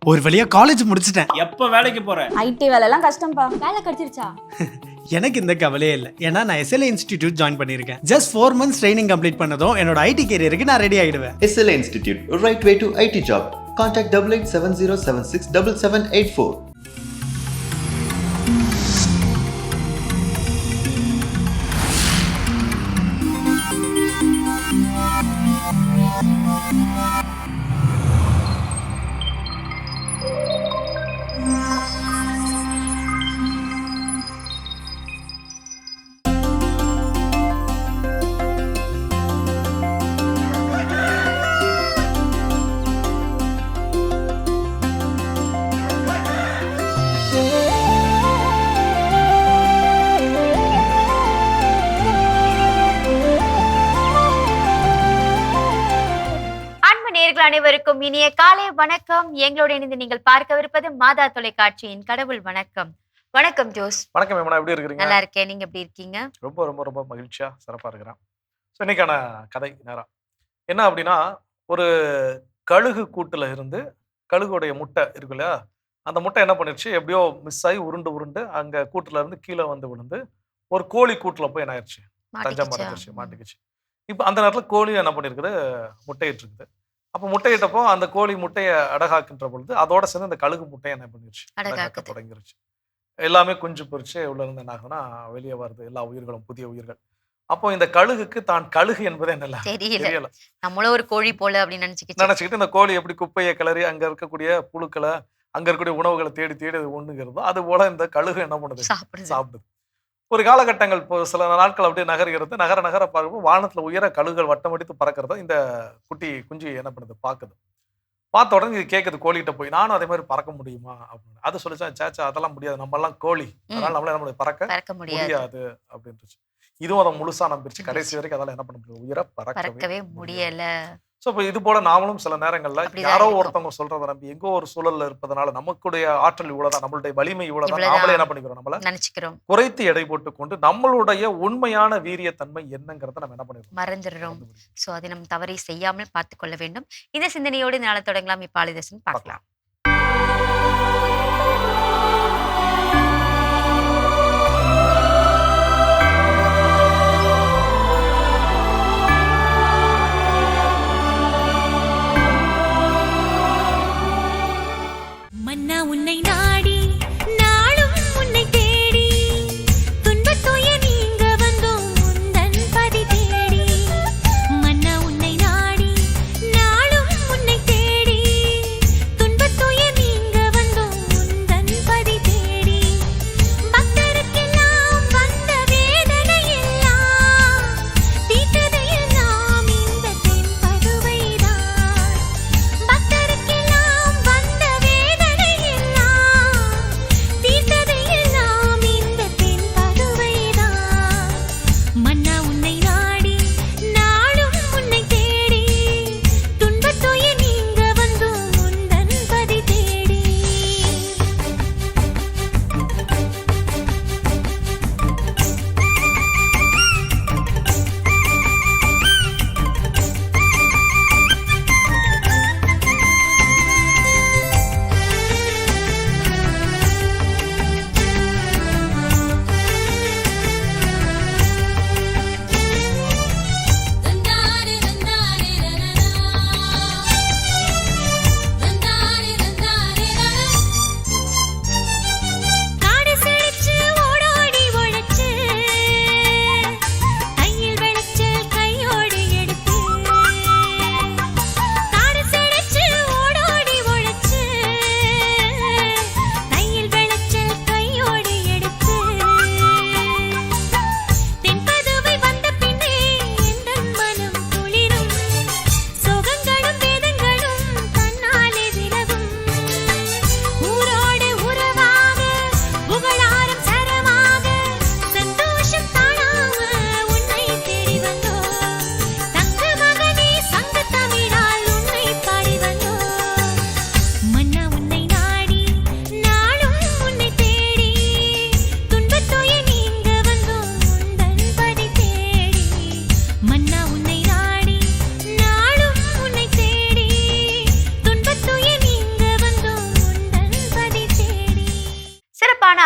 ஒரு வழியா காலேஜ் முடிச்சிட்டேன். எப்ப வேலைக்கு போற? ஐடி வேலைலாம் கஷ்டம்பா. வேலை கிடைச்சிருச்சா? எனக்கு இந்த கவலையே இல்லை, ஏன்னா நான் SLA இன்ஸ்டிடியூட் ஜாயின் பண்ணியிருக்கேன். ஜஸ்ட் 4 months ட்ரைனிங் கம்ப்ளீட் பண்ணதும் என்னோட ஐடி கேரியருக்கு நான் ரெடி ஆயிடுவேன். SLA Institute, right way to IT job. Contact 8870767784. அனைவருக்கும் இனிய காலை வணக்கம். எங்களோட இணைந்து நீங்கள் பார்க்கவிருப்பது மாதா தொலைக்காட்சியின் கடவுள் வணக்கம். வணக்கம் ஜோஸ். வணக்கம் மேம், எப்படி இருக்கீங்க? நல்லா இருக்கேன், நீங்க எப்படி இருக்கீங்க? ரொம்ப ரொம்ப ரொம்ப மகிழ்ச்சியா சிறப்பா இருக்கிறேன். ஸோ இன்னைக்கான கதை நேரம் என்ன அப்படின்னா, ஒரு கழுகு கூட்டுல இருந்து கழுகுடைய முட்டை இருக்கு இல்லையா, அந்த முட்டை என்ன பண்ணிருச்சு, எப்படியோ மிஸ் ஆகி உருண்டு உருண்டு அங்க கூட்டுல இருந்து கீழே வந்து விழுந்து ஒரு கோழி கூட்டுல போய் என்ன ஆயிடுச்சு, தஞ்சம் அடைஞ்சிருச்சு, மாட்டிக்கிச்சு. இப்போ அந்த நேரத்துல கோழி என்ன பண்ணிருக்குது, முட்டையிட்டு இருக்குது. அப்போ முட்டையிட்டப்போ அந்த கோழி முட்டையை அடகாக்கின்ற பொழுது அதோட சேர்ந்து அந்த கழுகு முட்டையை என்ன பண்ணிருச்சு, அடகாக்க தொடங்கிருச்சு. எல்லாமே குஞ்சு பொறிச்சு உள்ள இருந்து என்ன ஆகுதுன்னா வெளியே வருது, எல்லா உயிர்களும் புதிய உயிர்கள். அப்போ இந்த கழுகுக்கு தான் கழுகு என்பதே என்ன தெரியல. நம்மளும் ஒரு கோழி போல அப்படின்னு நினைச்சுக்கிட்டு இந்த கோழி எப்படி குப்பையை கிளறி அங்க இருக்கக்கூடிய புழுக்களை, அங்க இருக்கக்கூடிய உணவுகளை தேடி தேடி அது ஒண்ணுங்கிறதோ, அது போல இந்த கழுகு என்ன பண்ணுது, சாப்பிடுது. ஒரு காலகட்டங்கள் இப்போ சில நாட்கள் அப்படியே நகர்கிறது. நகர நகர பார்க்கும்போது வானத்துல உயர கழுகுகள் வட்டமடித்து பறக்கிறத இந்த குஞ்சு என்ன பண்ணுது, பார்க்குது. பார்த்த உடனே இது கேட்குது கோழிகிட்ட போய், நானும் அதே மாதிரி பறக்க முடியுமா அப்படின்னு. அது சொல்லிச்சா, சேச்சா அதெல்லாம் முடியாது, நம்ம எல்லாம் கோழி, அதனால நம்மளால என்ன பறக்க முடியாது அப்படின்ட்டு. இதுவும் அதை முழுசா நம்பிருச்சு. கடைசி வரைக்கும் அதெல்லாம் என்ன பண்ண முடியும், உயிரை பறக்கவே முடியல. ஸோ இப்போ இது போல நாமளும் சில நேரங்கள்ல யாரோ ஒருத்தவங்க சொல்றதை நம்பி எங்கோ ஒரு சூழல்ல இருப்பதனால நமக்குடைய ஆற்றல் இவ்வளவுதான், நம்மளுடைய வலிமை இவ்வளவுதான், நாமளே என்ன பண்ணிக்கிறோம், நம்மள நினைச்சுக்கிறோம், குறைத்து எடை போட்டு கொண்டு நம்மளுடைய உண்மையான வீரியத்தன்மை என்னங்கிறத நம்ம என்ன பண்ணிடுறோம், மறந்துடுறோம். ஸோ அதை நம்ம தவறை செய்யாமல் பார்த்துக் கொள்ள வேண்டும். இந்த சிந்தனையோடு நாளை தொடங்கலாம். இப்போ ஆலிதேசன் பார்க்கலாம். உன்னை நாடி நாளும் உன்னை தேடி துன்பத்தோய நீங்க வந்தோம் உந்தன் பதி தேடி. மன்னா உன்னை நாடி நாளும் உன்னை தேடி துன்பத்தோய நீங்க வந்தோம் உந்தன் பதி தேடி. பக்தருக்கெல்லாம் வந்த வேதனை எல்லாம் தீட்டதையெல்லாம் இந்த தென் பதுவைதான். பக்தருக்கெல்லாம் வந்த வேதனை எல்லாம்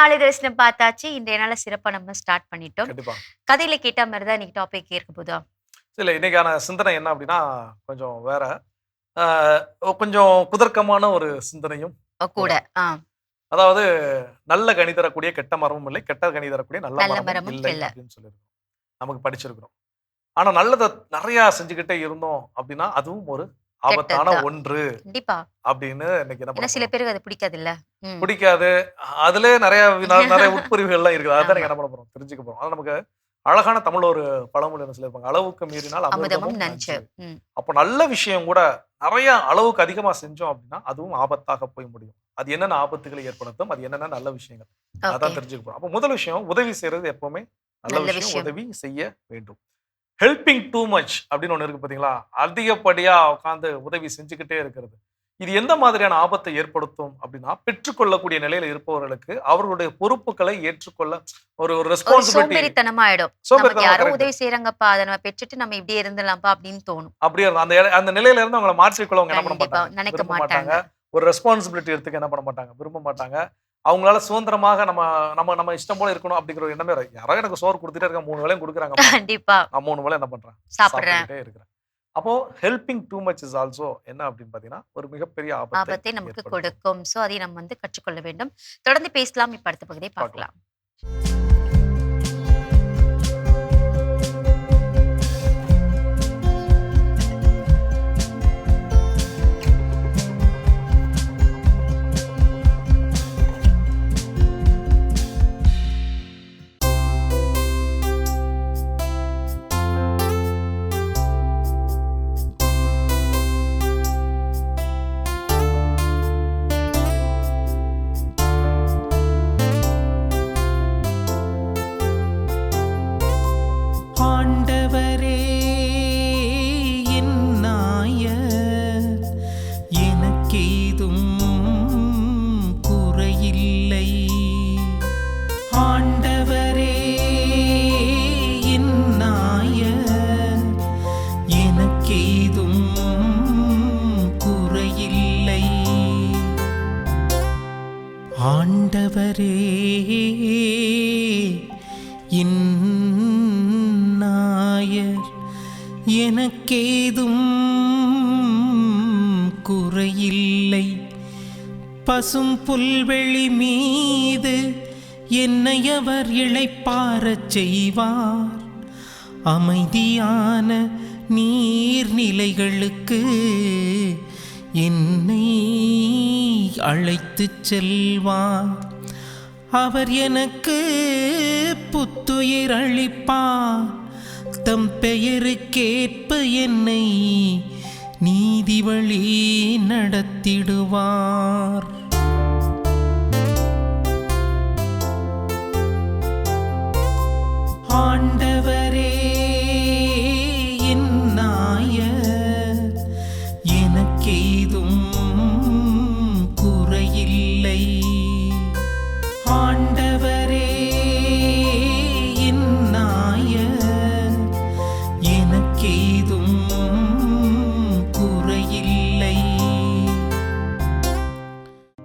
ஆலய தரிசனம் பார்த்தாச்சு. இன்றைய நாள சிறப்பா நம்ம ஸ்டார்ட் பண்ணிட்டோம். கண்டிப்பா. கதையில கேட்ட மாதிரி தான் இன்னைக்கு டாபிக் இருக்க போதா? இல்ல, இன்னைக்கான சிந்தனை என்ன அப்படின்னா கொஞ்சம் வேற. கொஞ்சம் குதர்க்கமான ஒரு சிந்தனையும் கூட. அதாவது நல்ல கனி தரக்கூடிய கெட்ட மரமும் இல்லை, கெட்ட கனி தரக்கூடிய நல்ல நல்ல மரமும் மரமும் இல்லை இல்லை. அப்படின்னு சொல்லியிருக்கோம். நமக்கு படிச்சிருக்கிறோம். ஆனா நல்லதை நிறைய செஞ்சுக்கிட்டே இருந்தோம் அப்படின்னா அதுவும் ஒரு ஆபத்தான கெட்டதுதான். ஒன்று கண்டிப்பா. அப்படின்னு இன்னைக்கு என்ன ஏன்னா சில பண்ண பேருக்கு அது பிடிக்காது இல்ல. பிடிக்காது. அதுல நிறைய நிறைய உட்பிரிவுகள் எல்லாம் இருக்குது. அதான் நீங்க என்ன பண்ண போறோம், தெரிஞ்சுக்க போறோம். ஆனா நமக்கு அழகான தமிழ் ஒரு பழமொழி என்ன சொல்லியிருப்பாங்க, அளவுக்கு மீறினால் அமுதமும் அமிர்தமும் நஞ்சு. நஞ்சு. அப்போ நல்ல விஷயம் கூட நிறைய அளவுக்கு அதிகமா செஞ்சோம் அப்படின்னா அதுவும் ஆபத்தாக போய் முடியும். அது என்னென்ன ஆபத்துகளை ஏற்படுத்தும், அது என்னென்ன நல்ல விஷயங்கள், அதான் தெரிஞ்சுக்க போறோம். அப்போ முதல் விஷயம், உதவி செய்யறது எப்பவுமே நல்ல நல்ல விஷயம். விஷயம். உதவி செய்ய வேண்டும். ஹெல்பிங் டூ மச் அப்படின்னு ஒண்ணு இருக்கு பாத்தீங்களா, அதிகப்படியா உட்காந்து உதவி செஞ்சுக்கிட்டே இருக்கிறது. இது எந்த மாதிரியான ஆபத்தை ஏற்படுத்தும் அப்படின்னா, பெற்றுக்கொள்ளக்கூடிய நிலையில இருப்பவர்களுக்கு அவர்களுடைய பொறுப்புகளை ஏற்றுக்கொள்ள ஒரு ஒரு ரெஸ்பான்சிபிலிட்டி சோம்பேறித்தனமா ஆயிடும். நமக்கு சோம்பேறித்தனம் யாரோ correct. உதவி செய்யறாங்கப்பா, அதை நம்ம பெற்றுட்டு நம்ம இப்படியே இருந்துடலாம்ப்பா அப்படின்னு தோணும். அப்படியே இருக்கும். அந்த நிலையில இருந்து அவங்களை மாற்றிக்கொள்ள என்ன பண்ண கண்டிப்பா மாட்டாங்க, நினைக்க விரும்ப மாட்டாங்க. மாட்டாங்க. ஒரு ரெஸ்பான்சிபிலிட்டி எடுத்துக்க என்ன பண்ண மாட்டாங்க, விரும்ப மாட்டாங்க. அவங்களால சுதந்திரமாக நம்ம நம்ம நம்ம இஷ்டம் போல இருக்கணும் அப்படிங்கிற ஒரு எண்ணமே வராது. யாரோ எனக்கு சோறு கொடுத்துட்டே இருக்க, 3 வேளையும் கொடுக்குறாங்க, கண்டிப்பா நான் 3 வேளை என்ன பண்றேன், சாப்பிடுறேன். சாப்பிட்டுட்டே இருக்கிறேன். அப்போ helping too much is also என்ன அப்படின்னு பாத்தீங்கன்னா ஒரு மிகப்பெரிய ஆபத்தை நமக்கு ஏற்படுத்தும். கொடுக்கும். சோ அதை நம்ம வந்து கற்றுக்கொள்ள வேண்டும். தொடர்ந்து பேசலாம். இப்ப அடுத்த பகுதியை பார்க்கலாம். ஆண்டவரே என் நாயர், எனக்கேதும் குறையில்லை. ஆண்டவரே என் நாயர், எனக்கேதும் குறையில்லை. ஆண்டவரே என் நாயர், எனக்கேதும் குறையில்லை. பசும் புல்வெளி மீது என்னை அவர் இளைப்பாரச் செய்வார். அமைதியான நீர்நிலைகளுக்கு என்னை அழைத்துச் செல்வார். அவர் எனக்கு புத்துயிர் அளிப்பார். தம் பெயருக்கேற்ப என்னை நீதி வழி நடத்திடுவார். ஆண்டவரே என் நாயர், எனக்கேதும் குறையில்லை. ஆண்டவரே என் நாயர், எனக்கேதும் குறையில்லை.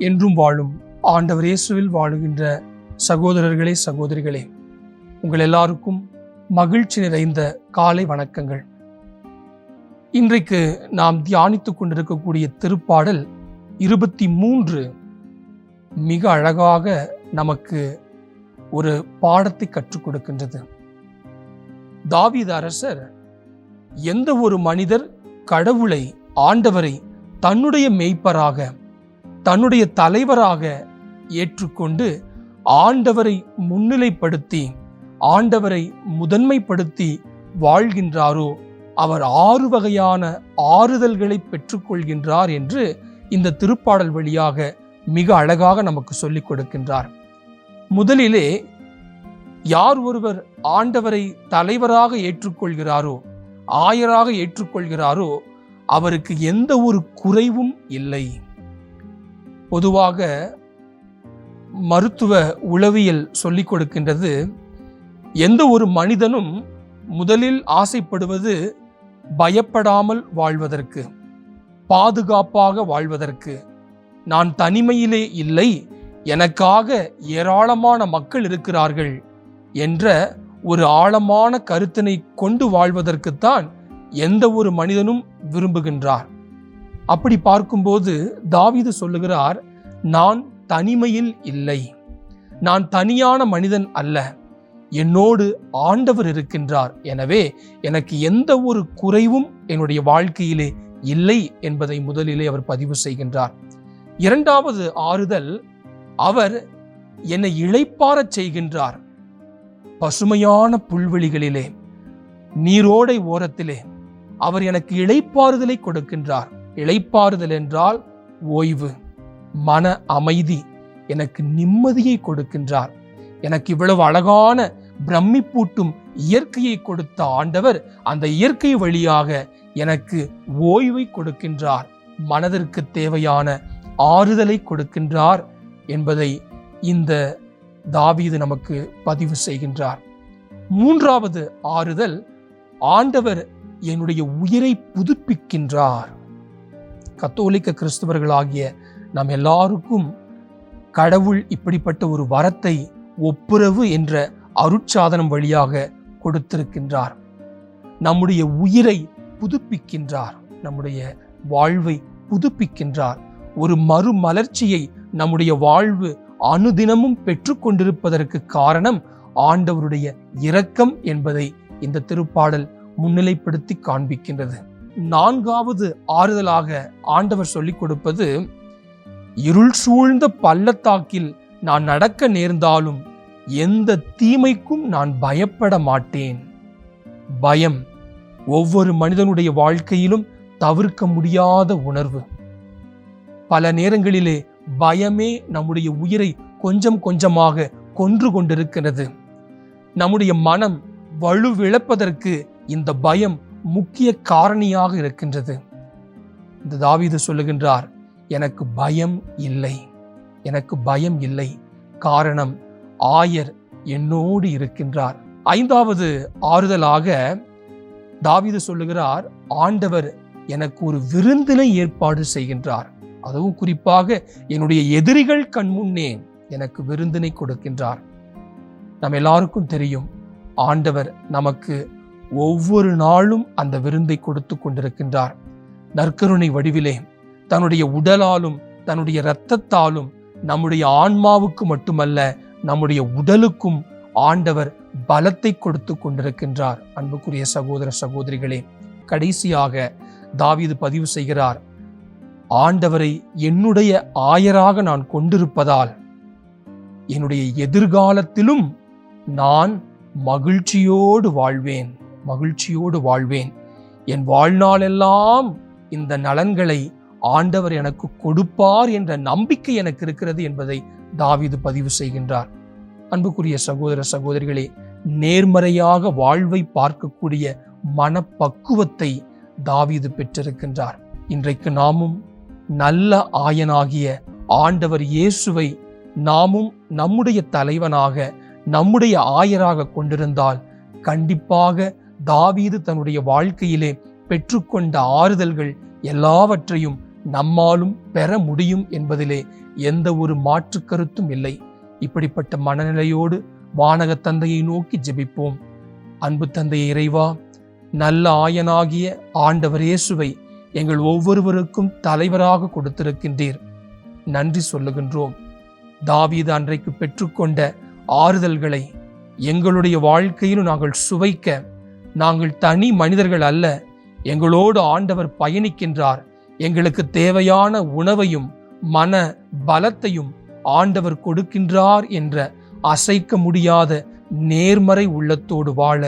என்றும் வாழும் ஆண்டவர் இயேசுவில் வாழுகின்ற சகோதரர்களே, சகோதரிகளே, உங்கள் எல்லாருக்கும் மகிழ்ச்சி நிறைந்த காலை வணக்கங்கள். இன்றைக்கு நாம் தியானித்துக் கொண்டிருக்கக்கூடிய திருப்பாடல் 23 மிக அழகாக நமக்கு ஒரு பாடத்தை கற்றுக் கொடுக்கின்றது. தாவீது அரசர் எந்த ஒரு மனிதர் கடவுளை, ஆண்டவரை தன்னுடைய மேய்ப்பராக, தன்னுடைய தலைவராக ஏற்றுக்கொண்டு ஆண்டவரை முன்னிலைப்படுத்தி, ஆண்டவரை முதன்மைப்படுத்தி வாழ்கின்றாரோ அவர் 6 வகையான ஆறுதல்களை பெற்றுக்கொள்கின்றார் என்று இந்த திருப்பாடல் வழியாக மிக அழகாக நமக்கு சொல்லிக் கொடுக்கின்றார். முதலிலே யார் ஒருவர் ஆண்டவரை தலைவராக ஏற்றுக்கொள்கிறாரோ, ஆயராக ஏற்றுக்கொள்கிறாரோ அவருக்கு எந்த ஒரு குறைவும் இல்லை. பொதுவாக மருத்துவ உளவியல் சொல்லிக் கொடுக்கின்றது, எந்த ஒரு மனிதனும் முதலில் ஆசைப்படுவது பயப்படாமல் வாழ்வதற்கு, பாதுகாப்பாக வாழ்வதற்கு. நான் தனிமையிலே இல்லை, எனக்காக ஏராளமான மக்கள் இருக்கிறார்கள் என்ற ஒரு ஆழமான கருத்தினை கொண்டு வாழ்வதற்குத்தான் எந்த ஒரு மனிதனும் விரும்புகின்றார். அப்படி பார்க்கும்போது தாவீது சொல்லுகிறார், நான் தனிமையில் இல்லை, நான் தனியான மனிதன் அல்ல, என்னோடு ஆண்டவர் இருக்கின்றார். எனவே எனக்கு எந்த ஒரு குறைவும் என்னுடைய வாழ்க்கையிலே இல்லை என்பதை முதலிலே அவர் பதிவு செய்கின்றார். இரண்டாவது ஆறுதல், அவர் என்னை இளைப்பாறச் செய்கின்றார். பசுமையான புல்வெளிகளிலே, நீரோடை ஓரத்திலே அவர் எனக்கு இளைப்பாறுதலை கொடுக்கின்றார். இளைப்பாறுதல் என்றால் ஓய்வு, மன அமைதி, எனக்கு நிம்மதியை கொடுக்கின்றார். எனக்கு இவ்வளவு அழகான பிரமிப்பூட்டும் இயற்கையை கொடுத்த ஆண்டவர் அந்த இயற்கை வழியாக எனக்கு ஓய்வை கொடுக்கின்றார், மனதிற்கு தேவையான ஆறுதலை கொடுக்கின்றார் என்பதை இந்த தாவீது நமக்கு பதிவு செய்கின்றார். மூன்றாவது ஆறுதல், ஆண்டவர் என்னுடைய உயிரை புதுப்பிக்கின்றார். கத்தோலிக்க கிறிஸ்தவர்களாகிய நாம் எல்லாருக்கும் கடவுள் இப்படிப்பட்ட ஒரு வரத்தை ஒப்புரவு என்ற அருட்சாதனம் வழியாக கொடுத்திருக்கின்றார். நம்முடைய உயிரை புதுப்பிக்கின்றார், நம்முடைய வாழ்வை புதுப்பிக்கின்றார். ஒரு மறுமலர்ச்சியை நம்முடைய வாழ்வு அனுதினமும் பெற்றுக்கொண்டிருப்பதற்கு காரணம் ஆண்டவருடைய இரக்கம் என்பதை இந்த திருப்பாடல் முன்னிலைப்படுத்தி காண்பிக்கின்றது. நான்காவது ஆறுதலாக ஆண்டவர் சொல்லிக் கொடுப்பது, இருள் சூழ்ந்த பள்ளத்தாக்கில் நான் நடக்க நேர்ந்தாலும் எந்த தீமைக்கும் நான் பயப்பட மாட்டேன். பயம் ஒவ்வொரு மனிதனுடைய வாழ்க்கையிலும் தவிர்க்க முடியாத உணர்வு. பல நேரங்களிலே பயமே நம்முடைய உயிரை கொஞ்சம் கொஞ்சமாக கொன்று கொண்டிருக்கிறது. நம்முடைய மனம் வலுவிழப்பதற்கு இந்த பயம் முக்கிய காரணியாக இருக்கின்றது. இந்த தாவீது சொல்லுகின்றார், எனக்கு பயம் இல்லை, எனக்கு பயம் இல்லை, காரணம் ஆயர் என்னோடு இருக்கின்றார். ஐந்தாவது ஆறுதலாக தாவீது சொல்லுகிறார், ஆண்டவர் எனக்கு ஒரு விருந்தினை ஏற்பாடு செய்கின்றார். அதுவும் குறிப்பாக என்னுடைய எதிரிகள் கண்முன்னே எனக்கு விருந்தினை கொடுக்கின்றார். நம்ம எல்லாருக்கும் தெரியும், ஆண்டவர் நமக்கு ஒவ்வொரு நாளும் அந்த விருந்தை கொடுத்து கொண்டிருக்கின்றார். நற்கருணை வடிவிலே தன்னுடைய உடலாலும் தன்னுடைய இரத்தத்தாலும் நம்முடைய ஆன்மாவுக்கு மட்டுமல்ல, நம்முடைய உடலுக்கும் ஆண்டவர் பலத்தை கொடுத்து கொண்டிருக்கின்றார். அன்புக்குரிய சகோதர சகோதரிகளே, கடைசியாக தாவீது பதிவு செய்கிறார், ஆண்டவரை என்னுடைய ஆயராக நான் கொண்டிருப்பதால் என்னுடைய எதிர்காலத்திலும் நான் மகிழ்ச்சியோடு வாழ்வேன், மகிழ்ச்சியோடு வாழ்வேன். என் வாழ்நாளெல்லாம் இந்த நலன்களை ஆண்டவர் எனக்கு கொடுப்பார் என்ற நம்பிக்கை எனக்கு இருக்கிறது என்பதை தாவீது பதிவு செய்கின்றார். அன்புக்குரிய சகோதர சகோதரிகளே, நேர்மறையாக வாழ்வை பார்க்கக்கூடிய மனப்பக்குவத்தை தாவீது பெற்றிருக்கின்றார். இன்றைக்கு நாமும் நல்ல ஆயனாகிய ஆண்டவர் இயேசுவை நாமும் நம்முடைய தலைவனாக, நம்முடைய ஆயராக கொண்டிருந்தால் கண்டிப்பாக தாவீது தன்னுடைய வாழ்க்கையிலே பெற்றுக்கொண்ட ஆறுதல்கள் எல்லாவற்றையும் நம்மாலும் பெற முடியும் என்பதிலே எந்த ஒரு மாற்று கருத்தும் இல்லை. இப்படிப்பட்ட மனநிலையோடு வானக தந்தையை நோக்கி ஜெபிப்போம். அன்பு தந்தை இறைவா, நல்ல ஆயனாகிய ஆண்டவர் இயேசுவை எங்கள் ஒவ்வொருவருக்கும் தலைவராக கொடுத்திருக்கின்றீர். நன்றி சொல்லுகின்றோம். தாவீது அன்றைக்கு பெற்றுக்கொண்ட ஆறுதல்களை எங்களுடைய வாழ்க்கையிலும் நாங்கள் சுவைக்க, நாங்கள் தனி மனிதர்கள் அல்ல, எங்களோடு ஆண்டவர் பயணிக்கின்றார். எங்களுக்கு தேவையான உணவையும் மன பலத்தையும் ஆண்டவர் கொடுக்கின்றார் என்ற அசைக்க முடியாத நேர்மறை உள்ளத்தோடு வாழ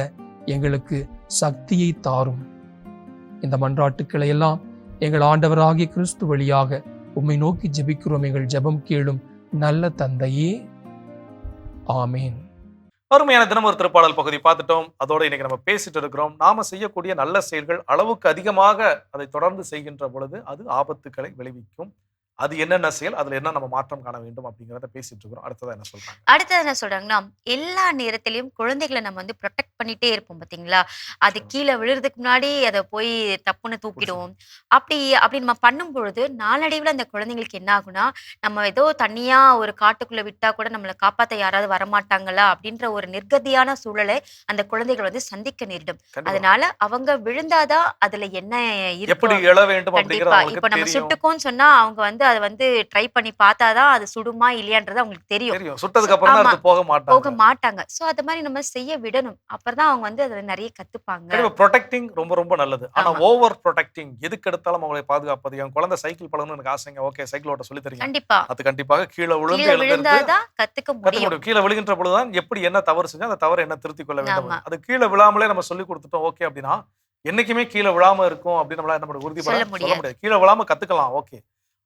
எங்களுக்கு சக்தியை தாரும். இந்த மன்றாட்டுக்களை எல்லாம் எங்கள் ஆண்டவராகிய கிறிஸ்து வழியாக உம்மை நோக்கி ஜெபிக்கிறோம். எங்கள் ஜெபம் கேளும் நல்ல தந்தையே, ஆமேன். அருமையான தினம் ஒரு திருப்பாடல் பகுதி பார்த்துட்டோம். அதோட இன்னைக்கு நம்ம பேசிட்டு இருக்கிறோம், நாம செய்யக்கூடிய நல்ல செயல்கள் அளவுக்கு அதிகமாக அதை தொடர்ந்து செய்கின்ற பொழுது அது ஆபத்துக்களை விளைவிக்கும். அது என்னென்ன செயல், அதுல என்ன நம்ம மாற்றம் காண வேண்டும் அப்படிங்கிறத பேசிட்டு இருக்கிறோம். அடுத்ததா என்ன சொல்றாங்க? அடுத்தது என்ன சொல்றாங்கன்னா, எல்லா நேரத்திலயும் குழந்தைகள நம்ம வந்து புரொடெக்ட் பண்ணிட்டே இருப்போம் பார்த்தீங்களா? அது கீழ விழுறதுக்கு முன்னாடி அத போய் டப்புன்னு தூக்கிடுவோம். அப்படி நம்ம பண்ணும்பொழுது, நாளடைவுல அந்த குழந்தைங்களுக்கு என்ன ஆகும்னா, நம்ம ஏதோ தனியா ஒரு காட்டுக்குள்ள விட்டா கூட நம்மள காப்பாத்த யாராவது வரமாட்டாங்களா? அப்படின்ற ஒரு நிர்கதியான சூழலை அந்த குழந்தைகள் வந்து சந்திக்க நேரிடும். கண்டிப்பா. அதனால அவங்க விழுந்தாதான் அதுல என்ன எப்படி இருக்கும். எழ வேண்டும் அப்படிங்கிறது கண்டிப்பா. இப்ப அவங்களுக்கு நம்ம தெரியும். சுட்டுக்கோன்னு சொன்னா, அவங்க வந்து அத வந்து ட்ரை பண்ணி பார்த்தாதான் அது சுடுமா இல்லையான்றது அவங்களுக்கு தெரியும். சுட்டதுக்கு அப்புறம் தான் ஆமா. அடுத்து போக போக மாட்டாங்க. மாட்டாங்க. சோ அது மாரி நம்ம செய்ய விடணும். அப்பதான் அவங்க வந்து அதுல நெறைய கத்துப்பாங்க. கண்டிப்பா ப்ரொடெக்டிங் ரொம்ப ரொம்ப நல்லது. ஆனா ஆமா. ஓவர் ப்ரொடெக்டிங் எதுக்கு எடுத்தாலும் அவங்களை பாதுகாப்பது. என் குழந்தை சைக்கிள் பழகணும்னு எனக்கு ஆசைங்க. ஓகே, சைக்கிள் ஓட்ட சொல்லி தரீங்க. கண்டிப்பா. அது கண்டிப்பாக கீழ விழுந்து கீழ எழுந்திருந்து விழுந்தாதான் கத்துக்க கத்துக்க முடியும். முடியும். கீழ விழுகின்ற பொழுதுதான் எப்படி என்ன தவறு செஞ்சா அந்த தவறை என்ன திருத்திக் கொள்ள வேண்டும். ஆமா. அது கீழ விழாமலே நம்ம சொல்லி கொடுத்துட்டோம் ஓகே அப்படின்னா, என்னைக்குமே கீழ விழாம இருக்கும் அப்படின்னு நம்மளால என்ன உறுதிப்பட சொல்ல சொல்ல முடியாது. முடியாது. கீழ விழாம கத்துக்கலாம் ஓகே.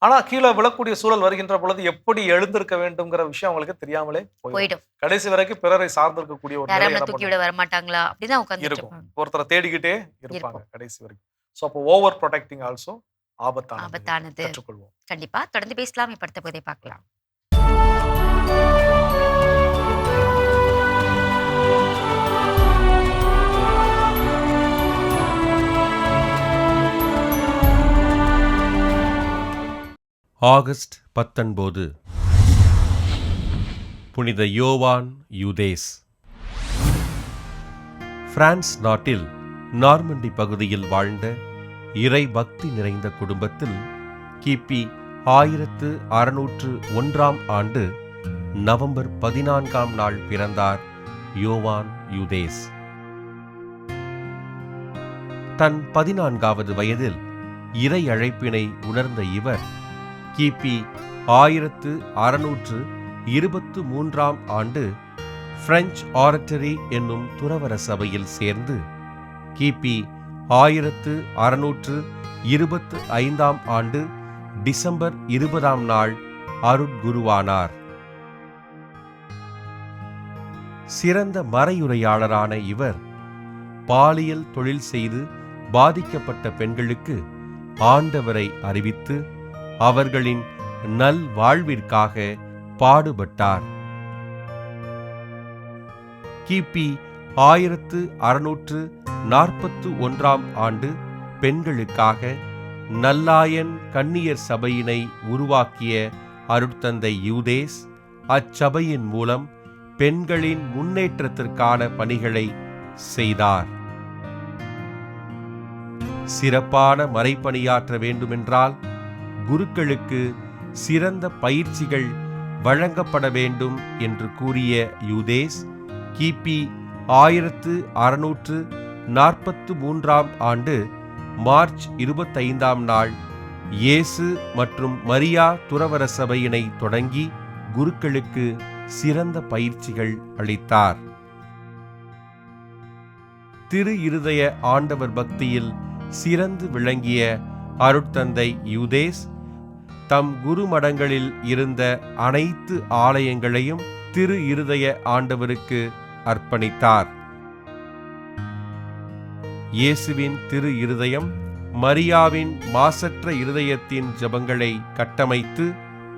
ஆனா கீழ விழக்கூடிய சூழல் வருகின்ற பொழுது எப்படி எழுந்திருக்க வேண்டும்ங்கிற விஷயம் அவங்களுக்கு தெரியாமலே போயிடும். போயிடும். கடைசி வரைக்கும் பிறரை சார்ந்திருக்கக்கூடிய ஒரு நிலை யாராவது என்ன தூக்கி பண்ணும்? விட வரமாட்டாங்களா? அப்படிதான் உட்கார்ந்துட்டு இருக்கும். இருப்பாங்க. ஒருத்தரை தேடிக்கிட்டே இருப்பாங்க இருப்போம். கடைசி வரைக்கும். சோ அப்போ ஓவர் ப்ரொடெக்டிங் ஆல்சோ ஆபத்தானது. ஆபத்தானது. கற்றுக்கொள்வோம். கண்டிப்பா. தொடர்ந்து பேசலாம். இப்ப அடுத்த பகுதியை பார்க்கலாம். ஆகஸ்ட் 19 புனித யோவான் யூதேஸ். பிரான்ஸ் நாட்டில் நார்மண்டி பகுதியில் வாழ்ந்த இறை பக்தி நிறைந்த குடும்பத்தில் கிபி 1601 ஆண்டு நவம்பர் 14 நாள் பிறந்தார் யோவான் யூதேஸ். தன் 14வது வயதில் இறை அழைப்பினை உணர்ந்த இவர் கிபி 1623 ஆண்டு பிரெஞ்சு ஆரட்டரி என்னும் துறவற சபையில் சேர்ந்து கிபி 1625 ஆண்டு டிசம்பர் 20 நாள் அருட்குருவானார். சிறந்த மறையுரையாளரான இவர் பாலியல் தொழில் செய்து பாதிக்கப்பட்ட பெண்களுக்கு ஆண்டவரை அறிவித்து அவர்களின் நல் வாழ்விற்காக பாடுபட்டார். கிபி 1641 ஆண்டு பெண்களுக்காக நல்லாயன் கன்னியர் சபையினை உருவாக்கிய அருட்தந்தை யூதேஸ் அச்சபையின் மூலம் பெண்களின் முன்னேற்றத்திற்கான பணிகளை செய்தார். சிறப்பான மறைப்பணியாற்ற வேண்டுமென்றால் குருக்களுக்கு சிறந்த பயிற்சிகள் வழங்கப்பட வேண்டும் என்று கூறிய யூதேஸ் கிபி 1643 ஆண்டு மார்ச் 25 நாள் இயேசு மற்றும் மரியா துறவற சபையினை தொடங்கி குருக்களுக்கு சிறந்த பயிற்சிகள் அளித்தார். திரு இருதய ஆண்டவர் பக்தியில் சிறந்து விளங்கிய அருட்தந்தை யூதேஸ் தம் குருமடங்களில் இருந்த அனைத்து ஆலயங்களையும் திரு இருதய ஆண்டவருக்கு அர்ப்பணித்தார். இயேசுவின் திரு இருதயம், மரியாவின் மாசற்ற இருதயத்தின் ஜெபங்களை கட்டமைத்து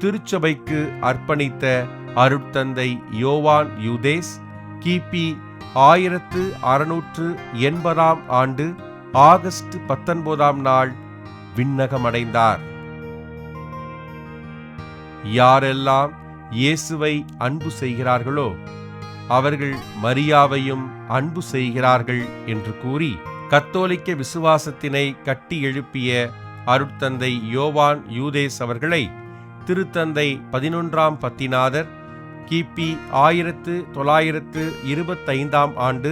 திருச்சபைக்கு அர்ப்பணித்த அருட்தந்தை யோவான் யூதேஸ் கிபி 1680 ஆண்டு ஆகஸ்ட் 19 நாள் விண்ணகமடைந்தார். யாரெல்லாம் இயேசுவை அன்பு செய்கிறார்களோ அவர்கள் மரியாவையும் அன்பு செய்கிறார்கள் என்று கூறி கத்தோலிக்க விசுவாசத்தினை கட்டி எழுப்பிய அருட்தந்தை யோவான் யூதேஸ் அவர்களை திருத்தந்தை 11 பத்திநாதர் கிபி 1925 ஆண்டு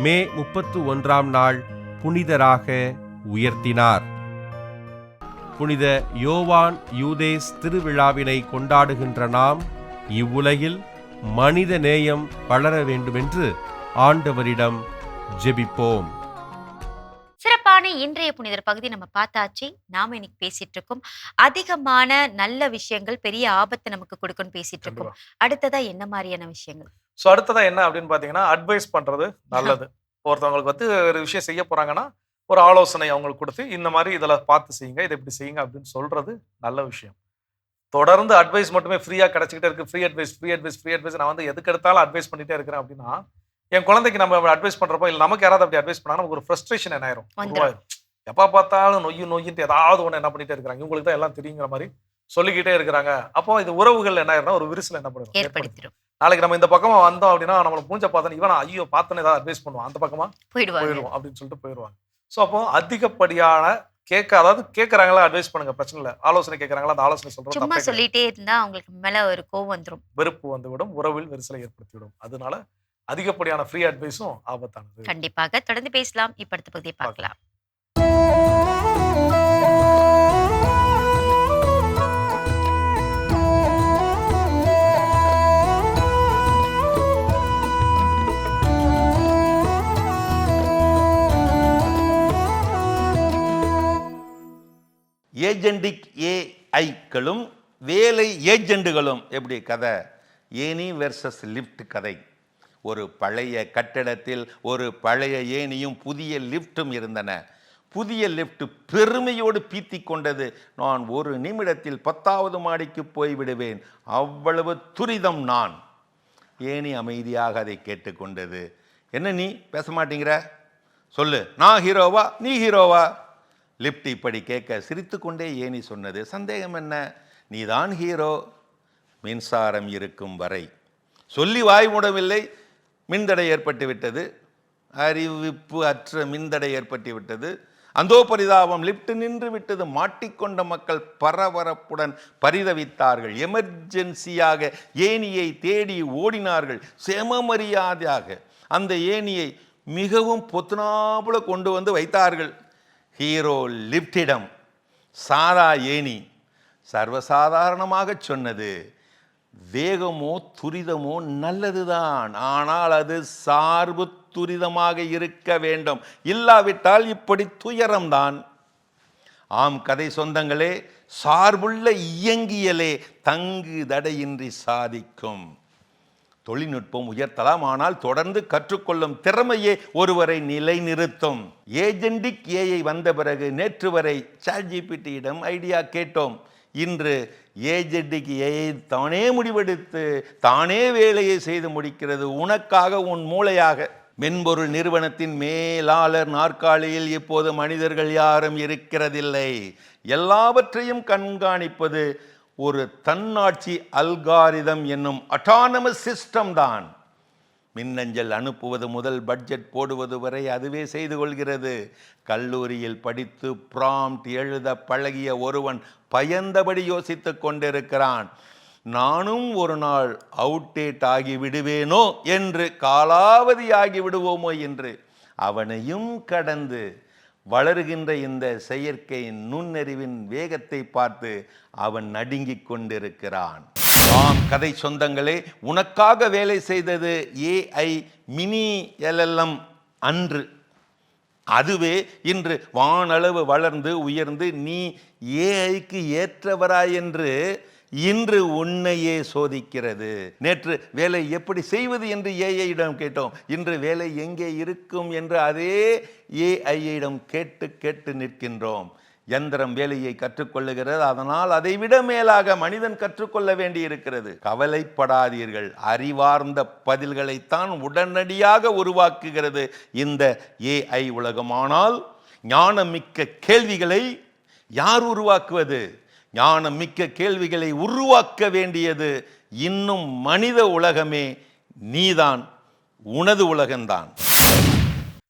மே 31 நாள் புனிதராக உயர்த்தினார். புனித யோவான் யூதேஸ் திருவிழாவினை கொண்டாடுகின்ற நாம் இவ்வுலகில் மனித நேயம் வளர வேண்டுமென்று ஆண்டவரிடம் ஜெபிப்போம். சிறப்பான இன்றைய புனிதர் பகுதி நம்ம பார்த்தாச்சு. நாம இன்னைக்கு பேசிட்டு இருக்கோம் அதிகமான நல்ல விஷயங்கள் பெரிய ஆபத்தை நமக்கு கொடுக்கும்னு பேசிட்டு இருக்கோம். அடுத்ததா என்ன மாதிரியான விஷயங்கள்? சோ அடுத்ததா என்ன அப்படின்னு பாத்தீங்கன்னா, அட்வைஸ் பண்றது நல்லது. ஒருத்தவங்களுக்கு வந்து ஒரு விஷயம் செய்ய போறாங்கன்னா ஒரு ஆலோசனை அவங்களுக்கு கொடுத்து இந்த மாதிரி இதில் பார்த்து செய்யுங்க, இதை இப்படி செய்யுங்க அப்படின்னு சொல்றது நல்ல விஷயம். தொடர்ந்து அட்வைஸ் மட்டுமே ஃப்ரீயா கிடைச்சிக்கிட்டே இருக்கு. ஃப்ரீ அட்வைஸ் நான் வந்து எதுக்கு எடுத்தாலும் அட்வைஸ் பண்ணிட்டே இருக்கிறேன் அப்படின்னா, என் குழந்தைக்கு நம்ம அட்வைஸ் பண்றப்போ இல்ல நமக்கு யாராவது அப்படி அட்வைஸ் பண்ணா நமக்கு ஒரு ஃப்ரஸ்ட்ரேஷன் என்ன ஆயிரும், உருவாயிரும். எப்ப பார்த்தாலும் நொய்யின்ட்டு ஏதாவது ஒண்ணு என்ன பண்ணிட்டே இருக்காங்க, இவங்களுக்கு தான் எல்லாம் தெரியுங்கிற மாதிரி சொல்லிக்கிட்டே இருக்கிறாங்க. அப்போ இது உறவுகள் என்ன ஆயிரும்னா ஒரு விரிசல் என்ன பண்ணும் ஏற்படுத்திடும். நாளைக்கு நம்ம இந்த பக்கமா வந்தோம் அப்படின்னா நம்மள மூஞ்ச பார்த்தா இவன் ஐயோ பார்த்தோன்னு ஏதாவது அட்வைஸ் பண்ணுவான், அந்த பக்கமா போயிடுவாங்க. போயிடுவோம் அப்படின்னு சொல்லிட்டு போயிடுவாங்க. ஸோ அப்போ அதிகப்படியான அதாவது கேட்கறாங்களா அட்வைஸ் பண்ணுங்க, பிரச்சனை இல்லை. ஆலோசனை கேட்கறாங்களா அந்த ஆலோசனை சொல்றது சும்மா தப்பே கிடையாது. சொல்லிட்டே இருந்தா அவங்களுக்கு மேல ஒரு கோவம் வந்துரும். வெறுப்பு வந்துவிடும், உறவில் விரிசலை ஏற்படுத்திவிடும். அதனால அதிகப்படியான ஃப்ரீ அட்வைஸும் ஆபத்தானது. கண்டிப்பாக தொடர்ந்து பேசலாம். இப்ப அடுத்த பகுதியை பார்க்கலாம். ஏஜெண்டிக் ஏஐக்களும் வேலை ஏஜெண்டுகளும் எப்படி கதை? ஏணி வெர்சஸ் லிஃப்ட் கதை. ஒரு பழைய கட்டிடத்தில் ஒரு பழைய ஏணியும் புதிய லிஃப்ட்டும் இருந்தன. புதிய லிஃப்ட் பெருமையோடு பீத்தி கொண்டது. நான் ஒரு நிமிடத்தில் 10வது மாடிக்கு போய்விடுவேன், அவ்வளவு துரிதம் நான். ஏணி அமைதியாக அதை கேட்டுக்கொண்டது. என்ன நீ பேச மாட்டேங்கிற? சொல்லு, நான் ஹீரோவா நீ ஹீரோவா? லிஃப்ட் இப்படி கேட்க சிரித்துக்கொண்டே ஏணி சொன்னது, சந்தேகம் என்ன, நீதான் ஹீரோ மின்சாரம் இருக்கும் வரை. சொல்லி வாய் மூடவில்லை, மின்தடை ஏற்பட்டு விட்டது. அறிவிப்பு அற்ற மின்தடை ஏற்பட்டு விட்டது. அந்தோ பரிதாபம், லிஃப்ட் நின்று விட்டது. மாட்டிக்கொண்ட மக்கள் பரபரப்புடன் பரிதவித்தார்கள். எமர்ஜென்சியாக ஏணியை தேடி ஓடினார்கள். செமமரியாதையாக அந்த ஏணியை மிகவும் பொத்துனாப்புல கொண்டு வந்து வைத்தார்கள் ஹீரோ லிஃப்டிடம். சாரா ஏணி சர்வசாதாரணமாக சொன்னது, வேகமோ துரிதமோ நல்லதுதான், ஆனால் அது சார்பு துரிதமாக இருக்க வேண்டும், இல்லாவிட்டால் இப்படி துயரம்தான். ஆம் கதை சொந்தங்களே, சார்புள்ள இயங்கியலே தங்கு தடையின்றி சாதிக்கும். தொழில்நுட்பம் உயர்த்தலாம், ஆனால் தொடர்ந்து கற்றுக்கொள்ளும் திறமையே ஒருவரை நிலைநிறுத்தும். ஏஜெண்டிக் ஏஐ வந்த பிறகு நேற்று வரை சாட்ஜிபிடியிடம் ஐடியா கேட்டோம். இன்று ஏஜெண்டிக் ஏஐ தானே முடிவெடுத்து தானே வேலையை செய்து முடிக்கிறது, உனக்காக, உன் மூளையாக. மென்பொருள் நிறுவனத்தின் மேலாளர் நாற்காலியில் இப்போது மனிதர்கள் யாரும் இருக்கிறதில்லை. எல்லாவற்றையும் கண்காணிப்பது ஒரு தன்னாட்சி அல்காரிதம் என்னும் அட்டானமஸ் சிஸ்டம் தான். மின்னஞ்சல் அனுப்புவது முதல் பட்ஜெட் போடுவது வரை அதுவே செய்து கொள்கிறது. கல்லூரியில் படித்து ப்ராம்ப்ட் எழுத பழகிய ஒருவன் பயந்தபடி யோசித்து கொண்டிருக்கிறான், நானும் ஒரு நாள் அவுட்டேட் ஆகி விடுவேனோ என்று, காலாவதி ஆகி விடுவோமோ என்று. அவனையும் கடந்து வளருகின்ற இந்த செயற்கை நுண்ணறிவின் வேகத்தை பார்த்து அவன் நடுங்கிக் கொண்டிருக்கிறான். ஆம் கதை சொந்தங்களே, உனக்காக வேலை செய்தது ஏஐ மினி LLM அன்று. அதுவே இன்று வானளவு வளர்ந்து உயர்ந்து நீ ஏஐக்கு ஏற்றவராய் என்று இன்று உன்னையே சோதிக்கிறது. நேற்று வேலை எப்படி செய்வது என்று ஏஐயிடம் கேட்டோம், இன்று வேலை எங்கே இருக்கும் என்று அதே ஏஐயிடம் கேட்டு கேட்டு நிற்கின்றோம். யந்திரம் வேலையை கற்றுக்கொள்ளுகிறது, அதனால் அதை விட மேலாக மனிதன் கற்றுக்கொள்ள வேண்டி இருக்கிறது. கவலைப்படாதீர்கள், அறிவார்ந்த பதில்களைத்தான் உடனடியாக உருவாக்குகிறது இந்த ஏஐ உலகம். ஆனால் ஞானமிக்க கேள்விகளை யார் உருவாக்குவது? ஞானம் மிக்க கேள்விகளை உருவாக்க வேண்டியது இன்னும் மனித உலகமே, நீதான், உனது உலகம்தான்.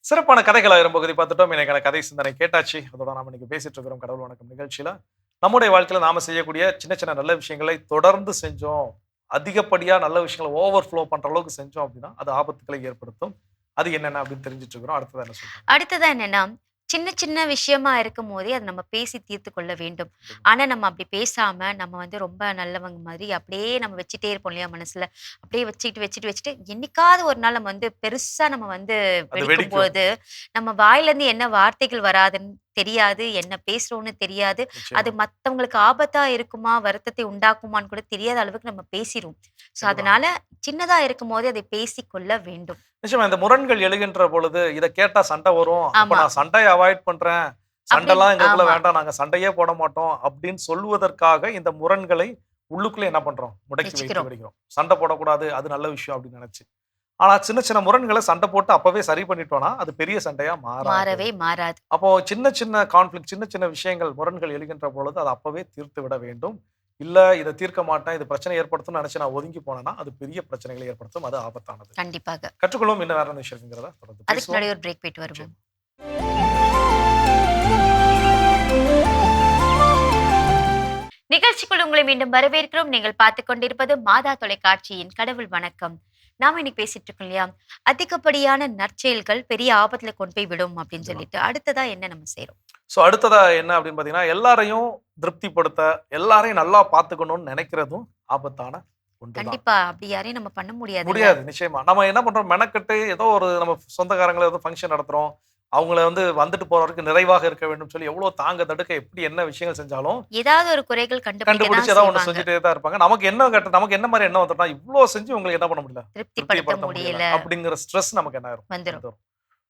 சிறப்பான கதைகள் 1000 பகுதி பார்த்துட்டோம். எனக்கான கதை சிந்தனை கேட்டாச்சு. அதோட நாம இன்னைக்கு பேசிட்டு இருக்கிறோம் கடவுள் வணக்கம் நிகழ்ச்சியில. நம்முடைய வாழ்க்கையில நாம செய்யக்கூடிய சின்ன சின்ன நல்ல விஷயங்களை தொடர்ந்து செஞ்சோம், அதிகப்படியா நல்ல விஷயங்களை ஓவர்ஃப்ளோ பண்ற அளவுக்கு செஞ்சோம் அப்படின்னா அது ஆபத்துக்களை ஏற்படுத்தும். அது என்னென்ன அப்படின்னு தெரிஞ்சுட்டு இருக்கிறோம். அடுத்ததான் என்ன சொல்றோம்? அடுத்ததான் என்னன்னா, சின்ன சின்ன விஷயமா இருக்கும் போதே அதை நம்ம பேசி தீர்த்து கொள்ள வேண்டும். ஆனா நம்ம அப்படி பேசாம நம்ம வந்து ரொம்ப நல்லவங்க மாதிரி அப்படியே நம்ம வச்சுட்டே இருப்போம் இல்லையா மனசுல. அப்படியே வச்சுட்டு என்னைக்காவது ஒரு நாள் நம்ம வந்து பெருசா நம்ம வந்து வெடிக்கும் போது நம்ம வாயில இருந்து என்ன வார்த்தைகள் வராதுன்னு தெரியாது, என்ன பேசுறோம்னு தெரியாது, அது மத்தவங்களுக்கு ஆபத்தா இருக்குமா, வருத்தத்தை உண்டாக்குமான்னு கூட தெரியாத அளவுக்கு நம்ம பேசிடுவோம். சோ அதனால சின்னதா இருக்கும் போதே அதை பேசிக்கொள்ள வேண்டும். நிச்சயமா இந்த முரண்கள் எழுகின்ற பொழுது இதை கேட்டா சண்டை வரும், அப்ப நான் சண்டையை அவாய்ட் பண்றேன், சண்டைலாம் எங்களுக்குள்ள வேண்டாம், நாங்க சண்டையே போட மாட்டோம் அப்படின்னு சொல்வதற்காக இந்த முரண்களை உள்ளுக்குள்ளே என்ன பண்றோம், முடக்கி வைத்து வச்சுக்கிறோம். விடுகிறோம். சண்டை போடக்கூடாது, அது நல்ல விஷயம் அப்படின்னு நினைச்சு. ஆனா சின்ன சின்ன முரண்களை சண்டை போட்டு அப்பவே சரி பண்ணிட்டோம்னா அது பெரிய சண்டையா மாறாது. மாறவே மாறாது. அப்போ சின்ன சின்ன கான்ஃப்ளிக்ட், சின்ன சின்ன விஷயங்கள், முரண்கள் எழுகின்ற பொழுது அதை அப்பவே தீர்த்து விட வேண்டும். இல்ல இதை தீர்க்க மாட்டேன், இது பிரச்சனை ஏற்படுத்தும் நினைச்சு நான் ஒதுங்கி போனேன்னா அது பெரிய பிரச்சனைகளை ஏற்படுத்தும், அது ஆபத்தானது. கண்டிப்பாக. கற்றுக்கொள்ளும் இன்னும் வேற என்ன விஷயம் இருக்குங்கிறத தொடர்ந்து அதுக்கு பேசுவோம். முன்னாடி ஒரு பிரேக் போயிட்டு வருவோம். நிகழ்ச்சிக்குள் உங்களை மீண்டும் வரவேற்கிறோம். நீங்கள் பார்த்து கொண்டிருப்பது மாதா தொலைக்காட்சியின் கடவுள் வணக்கம். நாம இன்னைக்கு பேசிட்டு இருக்கோம் இல்லையா, அதிகப்படியான நற்செயல்கள் பெரிய ஆபத்துல கொண்டு போய் விடும் அப்படின்னு சொல்லிட்டு, அடுத்ததா என்ன நம்ம செய்யறோம்? ஸோ அடுத்ததா என்ன அப்படின்னு பார்த்தீங்கன்னா, எல்லாரையும் திருப்திப்படுத்த, எல்லாரையும் நல்லா பார்த்துக்கணும்னு நினைக்கிறதும் ஆபத்தான ஒன்று. கண்டிப்பா அப்படி யாரையும் நம்ம பண்ண முடியாது. முடியாது, நிச்சயமா. நம்ம என்ன பண்றோம், மெனக்கட்டு ஏதோ ஒரு நம்ம சொந்தக்காரங்களை ஏதோ ஃபங்க்ஷன் நடத்துறோம், அவங்கள வந்துட்டு போற வரைக்கும் நிறைவாக இருக்க வேண்டும் சொல்லி எவ்வளவு தாங்க தடுக்க எப்படி என்ன விஷயங்கள் செஞ்சாலும் ஏதாவது ஒரு குறைகள் கண்டுபிடிச்சு ஏதாவது ஒன்று செஞ்சுட்டே தான் இருப்பாங்க. நமக்கு என்ன மாதிரி என்ன வந்துட்டா, இவ்வளோ செஞ்சு உங்களுக்கு என்ன பண்ண முடியல, திருப்திப்படுத்த முடியல அப்படிங்கிற ஸ்ட்ரெஸ் நமக்கு என்ன ஆயிரும், வந்துரும்.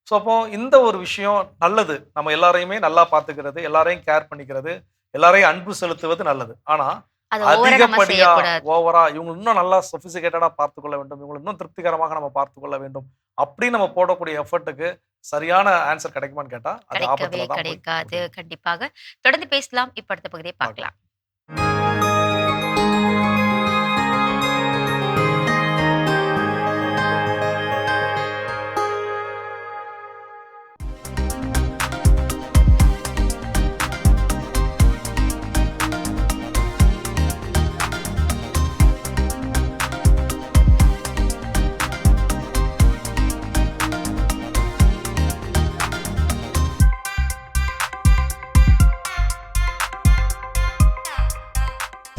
ஸோ அப்போ இந்த ஒரு விஷயம் நல்லது. நம்ம எல்லாரையுமே நல்லா பார்த்துக்கிறது, எல்லாரையும் கேர் பண்ணிக்கிறது, எல்லாரையும் அன்பு செலுத்துவது நல்லது. ஆனா அது ஓவரா நம்ம அதிகப்படியா செய்யக்கூடாது. ஓவரா இவங்க இன்னும் நல்லா சொபிசிகேட்டடா பார்த்துக்கொள்ள வேண்டும், இவங்களை இன்னும் திருப்திகரமாக நம்ம பார்த்துக்கொள்ள வேண்டும் அப்படி நம்ம போடக்கூடிய எஃபர்ட்டுக்கு சரியான ஆன்சர் கிடைக்குமான்னு கேட்டா அது கிடைக்கவே ஆபத்துல தான் போய் கிடைக்காது. முடியும். கண்டிப்பாக தொடர்ந்து பேசலாம். இப்ப அடுத்த பகுதியை பார்க்கலாம்.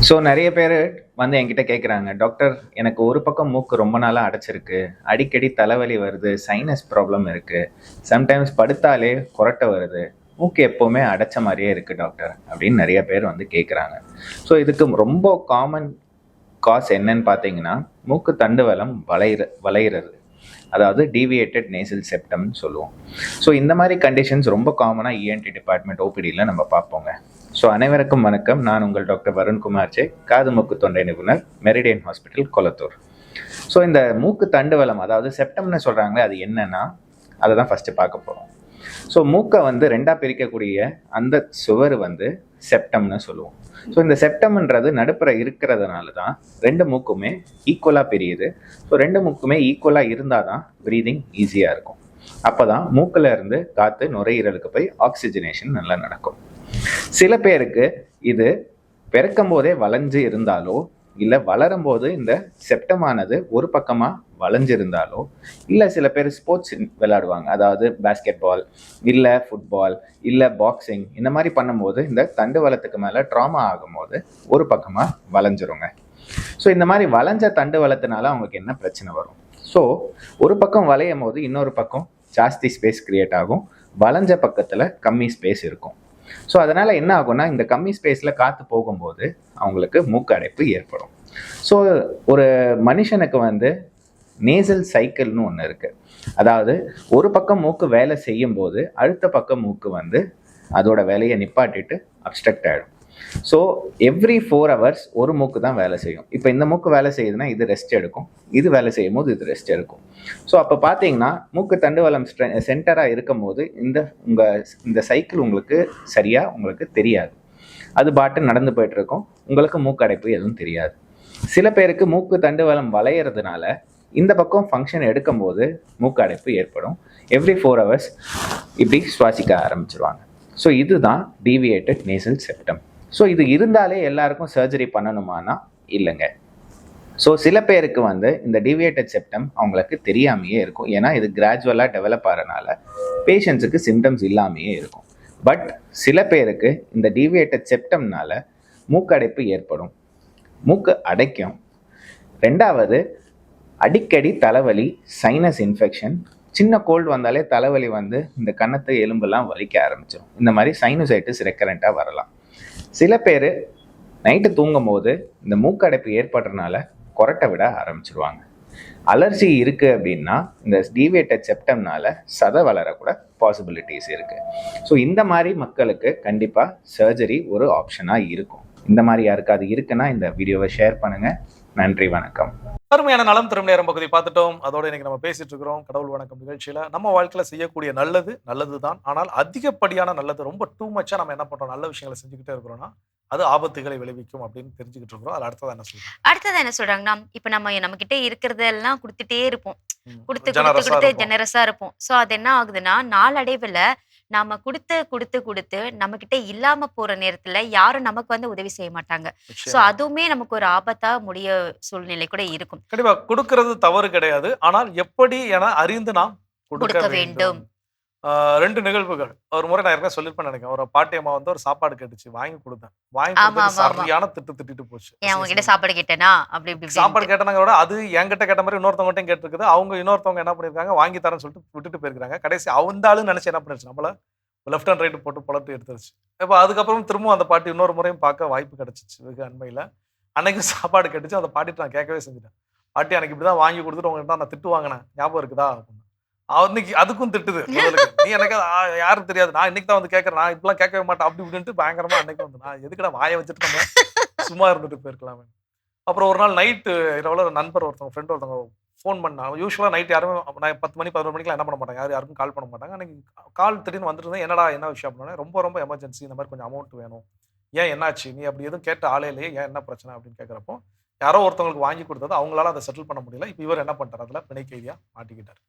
ஸோ நிறைய பேர் வந்து என்கிட்ட கேட்குறாங்க, டாக்டர் எனக்கு ஒரு பக்கம் மூக்கு ரொம்ப நாளாக அடைச்சிருக்கு, அடிக்கடி தலைவலி வருது, சைனஸ் ப்ராப்ளம் இருக்குது, சம்டைம்ஸ் படுத்தாலே கொரட்டை வருது, மூக்கு எப்போவுமே அடைச்ச மாதிரியே இருக்குது டாக்டர் அப்படின்னு நிறைய பேர் வந்து கேட்குறாங்க. ஸோ இதுக்கு ரொம்ப காமன் காஸ் என்னன்னு பார்த்தீங்கன்னா, மூக்கு தண்டுவலம் வளையிறது, அதாவது டீவியேட்டட் நேசல் செப்டம்னு சொல்லுவோம். ஸோ இந்த மாதிரி கண்டிஷன்ஸ் ரொம்ப காமனாக இஎன்டி டிபார்ட்மெண்ட் ஓபிடியில் நம்ம பார்ப்போங்க. ஸோ அனைவருக்கும் வணக்கம். நான் உங்கள் டாக்டர் வருண்குமார் ஜே, காது மூக்கு தொண்டை நிபுணர், மெரிடியன் ஹாஸ்பிட்டல், கொளத்தூர். ஸோ இந்த மூக்கு தண்டுவலம் அதாவது செப்டம்னு சொல்கிறாங்களே, அது என்னன்னா அதை தான் ஃபஸ்ட்டு பார்க்க போகிறோம். ஸோ மூக்கை வந்து ரெண்டாக பிரிக்கக்கூடிய அந்த சுவர் வந்து செப்டம்னு சொல்லுவோம். ஸோ இந்த செப்டம்ன்றது நடுப்புற இருக்கிறதுனால தான் ரெண்டு மூக்குமே ஈக்குவலாக பிரியுது. ஸோ ரெண்டு மூக்குமே ஈக்குவலாக இருந்தால் தான் ப்ரீதிங் ஈஸியாக இருக்கும். அப்போ தான் மூக்கில் இருந்து காற்று நுரையீரலுக்கு போய் ஆக்சிஜனேஷன் நல்லா நடக்கும். சில பேருக்கு இது பிறக்கும் போதே வளைஞ்சு இருந்தாலோ, இல்லை வளரும் போது இந்த செப்டமானது ஒரு பக்கமாக வளைஞ்சிருந்தாலோ, இல்லை சில பேர் ஸ்போர்ட்ஸ் விளையாடுவாங்க, அதாவது பேஸ்கெட் பால் இல்லை ஃபுட்பால் இல்லை பாக்ஸிங், இந்த மாதிரி பண்ணும்போது இந்த தண்டுவலத்துக்கு மேலே ட்ராமா ஆகும்போது ஒரு பக்கமாக வளைஞ்சிருங்க. ஸோ இந்த மாதிரி வளைஞ்ச தண்டுவலத்தினால அவங்களுக்கு என்ன பிரச்சனை வரும்? ஸோ ஒரு பக்கம் வளையும் போது இன்னொரு பக்கம் ஜாஸ்தி ஸ்பேஸ் கிரியேட் ஆகும், வளைஞ்ச பக்கத்தில் கம்மி ஸ்பேஸ் இருக்கும். ஸோ அதனால் என்ன ஆகும்னா, இந்த கம்மி ஸ்பேஸில் காற்று போகும்போது அவங்களுக்கு மூக்கு அடைப்பு ஏற்படும். ஸோ ஒரு மனுஷனுக்கு வந்து நேசல் சைக்கிள்னு ஒன்று இருக்குது. அதாவது ஒரு பக்கம் மூக்கு வேலை செய்யும் போது அடுத்த பக்கம் மூக்கு வந்து அதோட வேலையை நிப்பாட்டிட்டு அப்ஸ்ட்ரக்ட் ஆகிடும். ஸோ எவ்ரி 4 hours ஒரு மூக்கு தான் வேலை செய்யும். இப்போ இந்த மூக்கு வேலை செய்யுதுன்னா இது ரெஸ்ட் எடுக்கும், இது வேலை செய்யும் போது இது ரெஸ்ட் எடுக்கும். ஸோ அப்போ பார்த்தீங்கன்னா மூக்கு தண்டுவலம் சென்டராக இருக்கும் போது இந்த சைக்கிள் உங்களுக்கு சரியாக உங்களுக்கு தெரியாது, அது பாட்டு நடந்து போயிட்டு இருக்கும், உங்களுக்கு மூக்கு அடைப்பு எதுவும் தெரியாது. சில பேருக்கு மூக்கு தண்டுவலம் வளையிறதுனால இந்த பக்கம் ஃபங்க்ஷன் எடுக்கும்போது மூக்கு அடைப்பு ஏற்படும். எவ்ரி 4 hours இப்படி சுவாசிக்க ஆரம்பிச்சிருவாங்க. ஸோ இதுதான் டீவியேட்டட் நேசல் செப்டம். ஸோ இது இருந்தாலே எல்லாருக்கும் சர்ஜரி பண்ணணுமானா இல்லைங்க. ஸோ சில பேருக்கு வந்து இந்த டீவியேட்டட் செப்டம் அவங்களுக்கு தெரியாமையே இருக்கும். ஏன்னா இது கிராஜுவலாக டெவலப் ஆகிறனால பேஷண்ட்ஸுக்கு சிம்டம்ஸ் இல்லாமையே இருக்கும். பட் சில பேருக்கு இந்த டீவியேட்டட் செப்டம்னால மூக்கடைப்பு ஏற்படும், மூக்கு அடைக்கும். ரெண்டாவது, அடிக்கடி தலைவலி, சைனஸ் இன்ஃபெக்ஷன், சின்ன கோல்டு வந்தாலே தலைவலி வந்து இந்த கன்னத்து எலும்பெல்லாம் வலிக்க ஆரம்பிச்சிடும். இந்த மாதிரி சைனசைட்டிஸ் ரெக்கரண்ட்டாக வரலாம். சில பேர் நைட்டு தூங்கும் போது இந்த மூக்கடைப்பு ஏற்படுறதுனால கொரட்டை விட ஆரம்பிச்சிருவாங்க. அலர்ஜி இருக்குது அப்படின்னா இந்த டீவியேட்டட் செப்டம்னால சதை வளரக்கூட பாசிபிலிட்டிஸ் இருக்குது. ஸோ இந்த மாதிரி மக்களுக்கு கண்டிப்பாக சர்ஜரி ஒரு ஆப்ஷனாக இருக்கும். இந்த மாதிரி யாருக்காவது இருக்குன்னா இந்த வீடியோவை ஷேர் பண்ணுங்கள். நன்றி, வணக்கம். அருமையான நலம் தரும் நேரம் பகுதி பார்த்துட்டோம். அதோட இன்னைக்கு நம்ம பேசிட்டு இருக்கிறோம் கடவுள் வணக்கம் நிகழ்ச்சியில. நம்ம வாழ்க்கையில செய்யக்கூடிய நல்லது தான். ஆனால் அதிகப்படியான நல்லது, ரொம்ப டூ மச்சா நம்ம என்ன பண்றோம், நல்ல விஷயங்களை செஞ்சுக்கிட்டே இருக்கிறோம்னா அது ஆபத்துகளை விளைவிக்கும் அப்படின்னு தெரிஞ்சுக்கிட்டு இருக்கிறோம். அது அடுத்ததா என்ன சொல்றாங்கன்னா, இப்ப நம்ம கிட்ட இருக்கிறதெல்லாம் கொடுத்துட்டே இருப்போம், கொடுத்து ஜெனரஸா இருப்போம். சோ அது என்ன ஆகுதுன்னா, நாளடைவுல நாம கொடுத்து நம்ம கிட்ட இல்லாம போற நேரத்துல யாரும் நமக்கு உதவி செய்ய மாட்டாங்க. சோ அதுவுமே நமக்கு ஒரு ஆபத்தா முடிய சூழ்நிலை கூட இருக்கும். கண்டிப்பா கொடுக்கிறது தவறு கிடையாது, ஆனால் எப்படி என அறிந்து நாம் கொடுக்க வேண்டும். 2 நிகழ்வுகள். ஒரு முறை நான் ஏற்கனவே சொல்லிருப்பேன் நினைக்கிறேன். ஒரு பாட்டி அம்மா ஒரு சாப்பாடு கேட்டுச்சு, வாங்கி கொடுத்தேன். வாங்கி கொடுத்து சரியான திட்டிட்டு போச்சு. அவங்க கிட்ட சாப்பாடு கேட்டேனா அப்படி சாப்பாடு கேட்டனாங்க, அது என்கிட்ட கேட்ட மாதிரி இன்னொருத்தவங்ககிட்ட கேட்டிருக்குது. அவங்க இன்னொருத்தவங்க என்ன பண்ணிருக்காங்க, வாங்கி தரேன்னு சொல்லிட்டு விட்டுட்டு போயிருக்காங்க. கடைசி அந்த ஆளு நினைச்சு என்ன பண்ணிருச்சு, நம்மள லெஃப்ட் அண்ட் ரைட் போட்டு பழட்டு எடுத்துருச்சு. இப்போ அதுக்கப்புறம் திரும்பவும் அந்த பாட்டி இன்னொரு முறையும் பார்க்க வாய்ப்பு கிடைச்சிச்சு வெகு அண்மையில. அன்னைக்கு சாப்பாடு கேட்டுச்சு. அந்த பாட்டிட்டு நான் கேட்கவே செஞ்சுட்டேன். பாட்டி எனக்கு இப்படிதான் வாங்கி கொடுத்துட்டு உங்ககிட்ட நான் திட்டு வாங்கினேன், ஞாபகம் இருக்குதா அப்படின்னு. அன்னைக்கு அதுக்கும் திட்டுது. நீ எனக்கு யாரும் தெரியாது, நான் இன்னைக்கு தான் கேட்கறேன், நான் இப்பெல்லாம் கேட்கவே மாட்டேன் அப்படி இப்படின்ட்டு பயங்கரமா அன்னைக்கு நான் எதுக்கடா வாயை வச்சுட்டு நம்ம சும்மா இருந்துட்டு போயிருக்கலாமே. அப்புறம் ஒரு நாள் நைட்டு இரவுல ஒரு நண்பர் ஒருத்தவங்க ஃப்ரெண்ட் ஒருத்தவங்க ஃபோன் பண்ணாங்க. யூஸ்வலாக நைட் யாருமே நான் 10 மணி 11 மணிக்கெலாம் என்ன பண்ண மாட்டாங்க, யாருக்கும் கால் பண்ண மாட்டாங்க. அன்னைக்கு கால் திடீர்னு வந்துட்டு இருந்தேன். என்னடா என்ன விஷயம் அப்படின்னா, ரொம்ப எமர்ஜென்சி, இந்த மாதிரி கொஞ்சம் அமௌண்ட் வேணும். ஏன் என்னாச்சு, நீ அப்படி எதுவும் கேட்ட ஆளே இல்லையே, ஏன் என்ன பிரச்சனை அப்படின்னு கேட்குறப்போ, யாரோ ஒருத்தவங்களுக்கு வாங்கி கொடுத்தது அவங்களால அதை செட்டில் பண்ண முடியல. இப்போ இவர் என்ன பண்ணிட்டார், அதில் பிணை கைதியா மாட்டிக்கிட்டார்.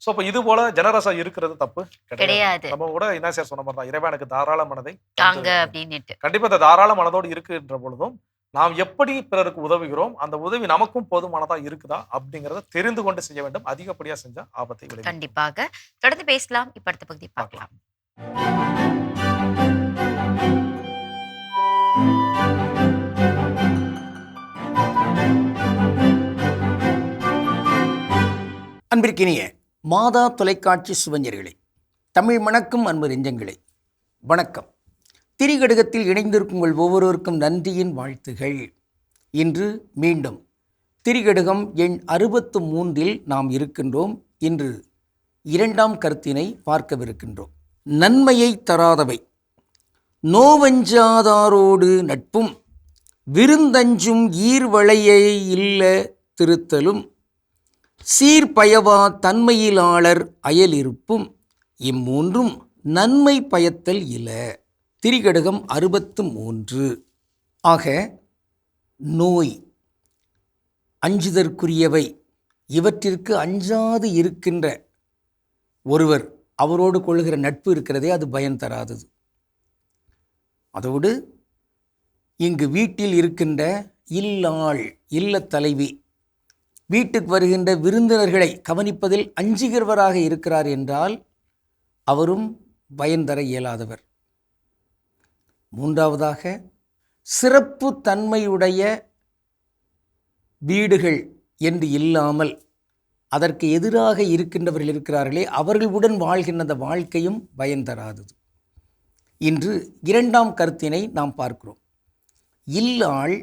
ஸோ இப்போ இது போல ஜெனரஸா இருக்கிறது தப்பு கிடையாது. நம்ம கூட இனாசியார் சொன்ன மாதிரி தான், இறைவன் எனக்கு தாராள மனதை தாங்க அப்படின்னு. கண்டிப்பா இந்த தாராள மனதோடு இருக்குன்ற பொழுதும் நாம் எப்படி பிறருக்கு உதவுகிறோம், அந்த உதவி நமக்கும் போதுமானதா இருக்குதா அப்படிங்கறத தெரிந்து கொண்டு செய்ய வேண்டும். அதிகப்படியா செஞ்சா ஆபத்தை விளைவிக்கும். கண்டிப்பாக தொடர்ந்து பேசலாம். இப்ப அடுத்த பகுதி பார்க்கலாம். அன்பிற்கினிய மாதா தொலைக்காட்சி சுவஞ்சர்களே, தமிழ் மணக்கும் அன்பு நெஞ்சங்களே, வணக்கம். திரிகடுகத்தில் இணைந்திருக்கும் உங்கள் ஒவ்வொருவருக்கும் நன்றியின் வாழ்த்துகள். இன்று மீண்டும் திரிகடுகம் எண் 63 நாம் இருக்கின்றோம். இன்று 2ஆம் கருத்தினை பார்க்கவிருக்கின்றோம். நன்மையை தராதவை நோவஞ்சாதாரோடு நட்பும் விருந்தஞ்சும் ஈர்வளையை இல்ல திருத்தலும் சீர்பயவா தன்மையிலாளர் அயலிருப்பும் இம்மூன்றும் நன்மை பயத்தல் இல. திரிகடுகம் 63. ஆக நோய், அஞ்சுதற்குரியவை, இவற்றிற்கு அஞ்சாது இருக்கின்ற ஒருவர் அவரோடு கொள்கிற நட்பு இருக்கிறதே, அது பயன் தராதது. அதோடு இங்கு வீட்டில் இருக்கின்ற இல்லாள், இல்லத் தலைவி, வீட்டுக்கு வருகின்ற விருந்தினர்களை கவனிப்பதில் அஞ்சுகிறவராக இருக்கிறார் என்றால் அவரும் பயன் தர இயலாதவர். 3ஆவதாக சிறப்பு தன்மையுடைய வீடுகள் என்று இல்லாமல் அதற்கு எதிராக இருக்கின்றவர்கள் இருக்கிறார்களே, அவர்களுடன் வாழ்கின்ற அந்த வாழ்க்கையும் பயன் தராதது. இன்று 2ஆம் கருத்தினை நாம் பார்க்கிறோம். இல்லாள்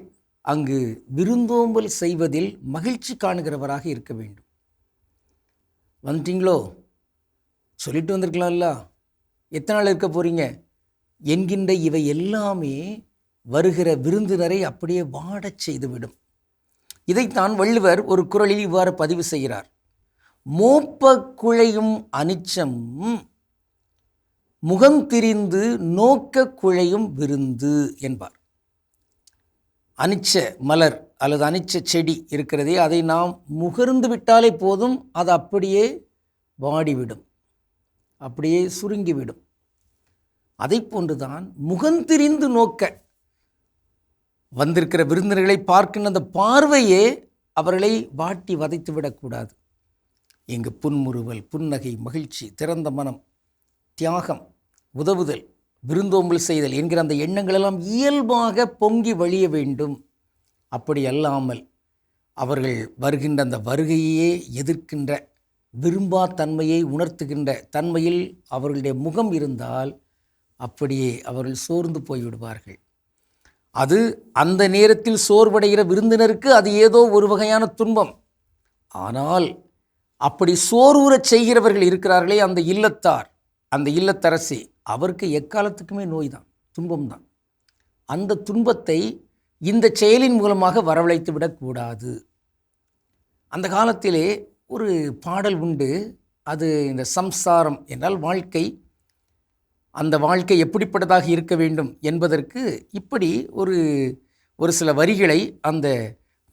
அங்கு விருந்தோம்பல் செய்வதில் மகிழ்ச்சி காணுகிறவராக இருக்க வேண்டும். வந்துட்டீங்களோ, சொல்லிட்டு வந்திருக்கலாம்ல, எத்தனை நாள் இருக்க போகிறீங்க என்கின்ற இவை எல்லாமே வருகிற விருந்தினரை அப்படியே வாடச் செய்துவிடும். இதைத்தான் வள்ளுவர் ஒரு குறளில் இவ்வாறு பதிவு செய்கிறார். மோப்ப குழையும் அனிச்சம் முகந்திரிந்து நோக்க குழையும் விருந்து என்பார். அனிச்ச மலர் அல்லது அனிச்ச செடி இருக்கிறதே, அதை நாம் முகர்ந்து விட்டாலே போதும், அது அப்படியே வாடிவிடும், அப்படியே சுருங்கிவிடும். அதை போன்றுதான் முகந்திரிந்து நோக்க வந்திருக்கிற விருந்தினர்களை பார்க்கின்ற அந்த பார்வையே அவர்களை வாட்டி வதைத்து விடக்கூடாது. இங்கு புன்முறுவல், புன்னகை, மகிழ்ச்சி, திறந்த மனம், தியாகம், உதவுதல், விருந்தோம்பல் செய்தல் என்கிற அந்த எண்ணங்களெல்லாம் இயல்பாக பொங்கி வழிய வேண்டும். அப்படி அல்லாமல் அவர்கள் வருகின்ற அந்த வருகையே எதிர்க்கின்ற, விரும்பா தன்மையை உணர்த்துகின்ற தன்மையில் அவர்களுடைய முகம் இருந்தால் அப்படியே அவர்கள் சோர்ந்து போய்விடுவார்கள். அது அந்த நேரத்தில் சோர்வடைகிற விருந்தினருக்கு அது ஏதோ ஒரு வகையான துன்பம். ஆனால் அப்படி சோர்வுறச் செய்கிறவர்கள் இருக்கிறார்களே, அந்த இல்லத்தார், அந்த இல்லத்தரசி, அவருக்கு எக்காலத்துக்குமே நோய் தான், துன்பம்தான். அந்த துன்பத்தை இந்த செயலின் மூலமாக வரவழைத்து விடக்கூடாது. அந்த காலத்திலே ஒரு பாடல் உண்டு. அது இந்த சம்சாரம் என்றால் வாழ்க்கை, அந்த வாழ்க்கை எப்படிப்பட்டதாக இருக்க வேண்டும் என்பதற்கு இப்படி ஒரு சில வரிகளை அந்த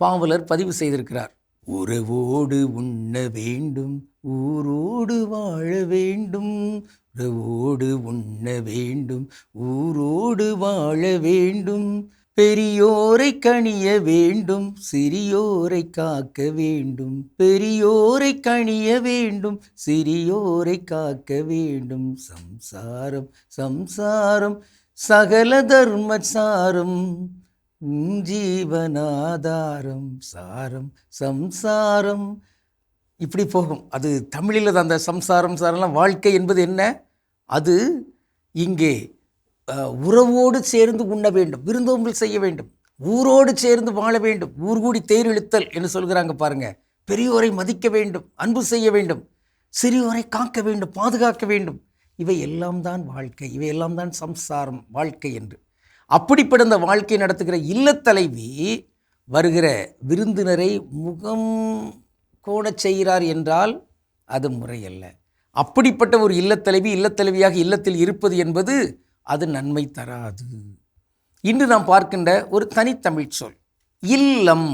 பாவலர் பதிவு செய்திருக்கிறார். உறவோடு உண்ண வேண்டும், ஊரோடு வாழ வேண்டும், உறவோடு உண்ண வேண்டும், ஊரோடு வாழ வேண்டும், பெரியோரை கணிய வேண்டும், சிறியோரை காக்க வேண்டும், பெரியோரை கணிய வேண்டும், சிறியோரை காக்க வேண்டும், சம்சாரம் சம்சாரம் சகல தர்மசாரம், ஜீவனாதாரம் சாரம் சம்சாரம். இப்படி போகும். அது தமிழில் அந்த சம்சாரம் சாரம்லாம் வாழ்க்கை என்பது என்ன? அது இங்கே உறவோடு சேர்ந்து உண்ண வேண்டும், விருந்தோம்பல் செய்ய வேண்டும், ஊரோடு சேர்ந்து வாழ வேண்டும், ஊர் கூடி தேர் இழுத்தல் என்று சொல்கிறாங்க பாருங்க. பெரியோரை மதிக்க வேண்டும், அன்பு செய்ய வேண்டும், சிறியோரை காக்க வேண்டும், பாதுகாக்க வேண்டும். இவை எல்லாம் தான் வாழ்க்கை, இவை எல்லாம் தான் சம்சாரம் வாழ்க்கை என்று. அப்படிப்பட்ட அந்த வாழ்க்கை நடத்துகிற இல்லத்தலைவி வருகிற விருந்தினரை முகம் கோணச் செய்கிறார் என்றால் அது முறையல்ல. அப்படிப்பட்ட ஒரு இல்லத்தலைவியாக இல்லத்தில் இருப்பது என்பது அது நன்மை தராது. இன்று நாம் பார்க்கின்ற ஒரு தனித்தமிழ் சொல் இல்லம்.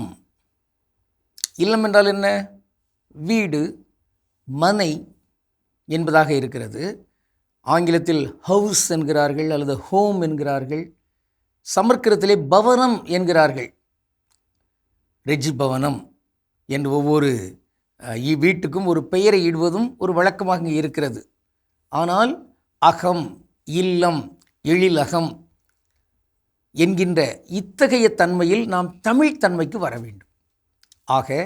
இல்லம் என்றால் என்ன? வீடு, மனை என்பதாக இருக்கிறது. ஆங்கிலத்தில் ஹவுஸ் என்கிறார்கள் அல்லது ஹோம் என்கிறார்கள். சமஸ்கிருதத்திலே பவனம் என்கிறார்கள். ரெஜி பவனம் என்று ஒவ்வொரு வீட்டுக்கும் ஒரு பெயரை இடுவதும் ஒரு வழக்கமாக இங்கே இருக்கிறது. ஆனால் அகம், இல்லம், எழிலகம் என்கின்ற இத்தகைய தன்மையில் நாம் தமிழ் தன்மைக்கு வர வேண்டும். ஆக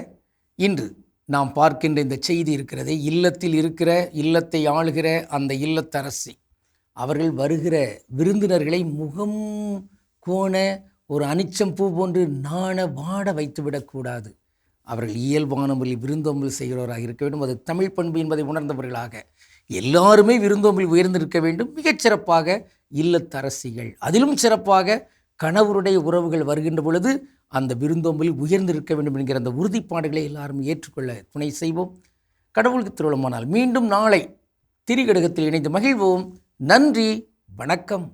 இன்று நாம் பார்க்கின்ற இந்த செய்தி இருக்கிறதே, இல்லத்தில் இருக்கிற, இல்லத்தை ஆளுகிற அந்த இல்லத்தரசி அவர்கள் வருகிற விருந்தினர்களை முகம் கோண ஒரு அனிச்சம் பூ போன்று நாண வாட வைத்து விடக்கூடாது. அவர்கள் இயல்பான முறையில் விருந்தோம்பல் செய்கிறவராக இருக்க வேண்டும். அது தமிழ் பண்பு என்பதை உணர்ந்தவர்களாக எல்லாருமே விருந்தோம்பல் உயர்ந்திருக்க வேண்டும். மிகச்சிறப்பாக இல்லத்தரசிகள், அதிலும் சிறப்பாக கணவருடைய உறவுகள் வருகின்ற பொழுது அந்த விருந்தோம்பல் உயர்ந்திருக்க வேண்டும் என்கிற அந்த உறுதிப்பாடுகளை எல்லாரும் ஏற்றுக்கொள்ள துணை செய்வோம். கடவுளுக்கு திருவிழமானால் மீண்டும் நாளை திரிகடுகத்தில் இணைந்து மகிழ்வோம். நன்றி, வணக்கம்.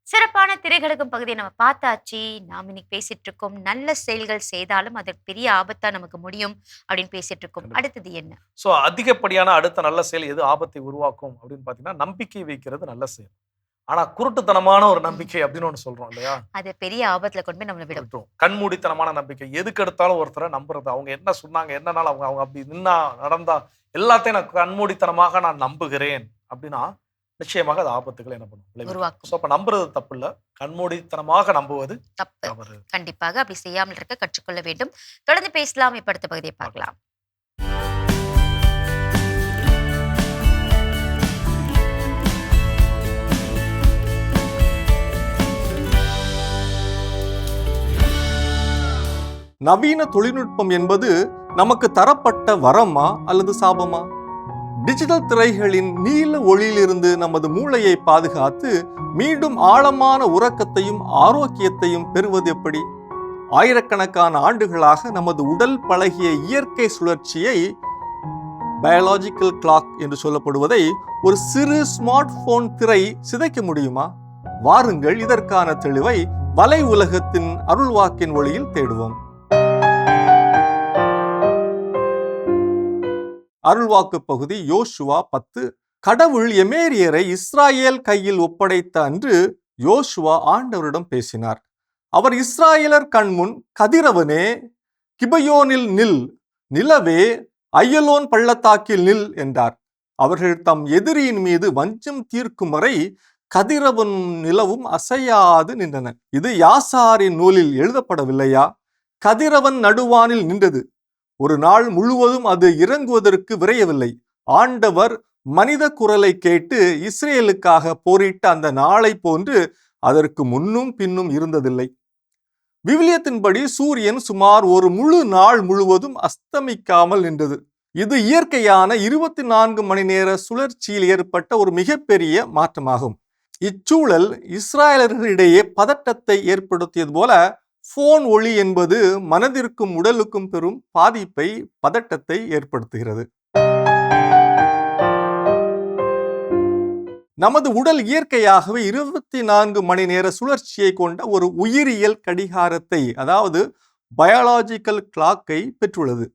சிறப்பான திரைகடுக்கும் பகுதியை நம்ம பார்த்தாச்சு. நாம் இன்னைக்கு பேசிட்டு இருக்கோம் நல்ல செயல்கள் செய்தாலும் அது பெரிய ஆபத்தா நமக்கு முடியும் அப்படின்னு பேசிட்டு இருக்கோம். அடுத்தது என்ன? ஸோ அதிகப்படியான அடுத்த நல்ல செயல் எது ஆபத்தை உருவாக்கும் அப்படின்னு பார்த்தீங்கன்னா, நம்பிக்கை வைக்கிறது நல்ல செயல். ஆனா குருட்டுத்தனமான ஒரு நம்பிக்கை அப்படின்னு ஒன்று சொல்றோம் இல்லையா, அது பெரிய ஆபத்துல கொண்டு போய் நம்மளை விடும். கண்மூடித்தனமான நம்பிக்கை, எதுக்கு எடுத்தாலும் ஒருத்தரை நம்புறது, அவங்க என்ன சொன்னாங்க என்னன்னாலும் அவங்க அப்படி நின்னா நடந்தா எல்லாத்தையும் நான் கண்மூடித்தனமாக நான் நம்புகிறேன் அப்படின்னா நிச்சயமாக அது ஆபத்துகளை என்ன பண்ணும், உருவாக்கும். ஸோ அப்ப நம்புறது தப்பு இல்லை, கண்மூடித்தனமாக நம்புவது தப்பு. கண்டிப்பாக அப்படி செய்யாமல் இருக்க கற்றுக்கொள்ள வேண்டும். தொடர்ந்து பேசலாம். இப்ப அடுத்த பகுதியை பார்க்கலாம். நவீன தொழில்நுட்பம் என்பது நமக்கு தரப்பட்ட வரமா அல்லது சாபமா? டிஜிட்டல் திரைகளின் நீல ஒளியிலிருந்து நமது மூளையை பாதுகாத்து மீண்டும் ஆழமான உறக்கத்தையும் ஆரோக்கியத்தையும் பெறுவது எப்படி? ஆயிரக்கணக்கான ஆண்டுகளாக நமது உடல் பழகிய இயற்கை சுழற்சியை, பயாலஜிக்கல் கிளாக் என்று சொல்லப்படுவதை ஒரு சிறு ஸ்மார்ட் போன் திரை சிதைக்க முடியுமா? வாருங்கள், இதற்கான தெளிவை வலை உலகத்தின் அருள்வாக்கின் ஒளியில் தேடுவோம். அருள்வாக்கு பகுதி யோசுவா 10. கடவுள் எமேரியரை இஸ்ராயேல் கையில் ஒப்படைத்த அன்று யோசுவா ஆண்டவரிடம் பேசினார். அவர் இஸ்ராயேலர் கண்முன், கதிரவனே கிபயோனில் நில், நிலவே அய்யலோன் பள்ளத்தாக்கில் நில் என்றார். அவர்கள் தம் எதிரியின் மீது வஞ்சம் தீர்க்கும் வரை கதிரவன் நிலவும் அசையாது நின்றன. இது யாசாரின் நூலில் எழுதப்படவில்லையா? கதிரவன் நடுவானில் நின்றது. ஒரு நாள் முழுவதும் அது இறங்குவதற்கு விரையவில்லை. ஆண்டவர் மனித குரலை கேட்டு இஸ்ரேலுக்காக போரிட்ட அந்த நாளை போன்று அதற்கு முன்னும் பின்னும் இருந்ததில்லை. விவிலியத்தின்படி சூரியன் சுமார் ஒரு முழு நாள் முழுவதும் அஸ்தமிக்காமல் நின்றது. இது இயற்கையான 24 மணி நேர சுழற்சியில் ஏற்பட்ட ஒரு மிகப்பெரிய மாற்றமாகும். இச்சூழல் இஸ்ராயலர்களிடையே பதட்டத்தை ஏற்படுத்தியது போல போன் ஒளி என்பது மனதிற்கும் உடலுக்கும் பெரும் பாதிப்பை, பதட்டத்தை ஏற்படுத்துகிறது. நமது உடல் இயற்கையாகவே 24 மணி நேர சுழற்சியை கொண்ட ஒரு உயிரியல் கடிகாரத்தை, அதாவது பயாலாஜிக்கல் கிளாக்கை பெற்றுள்ளது.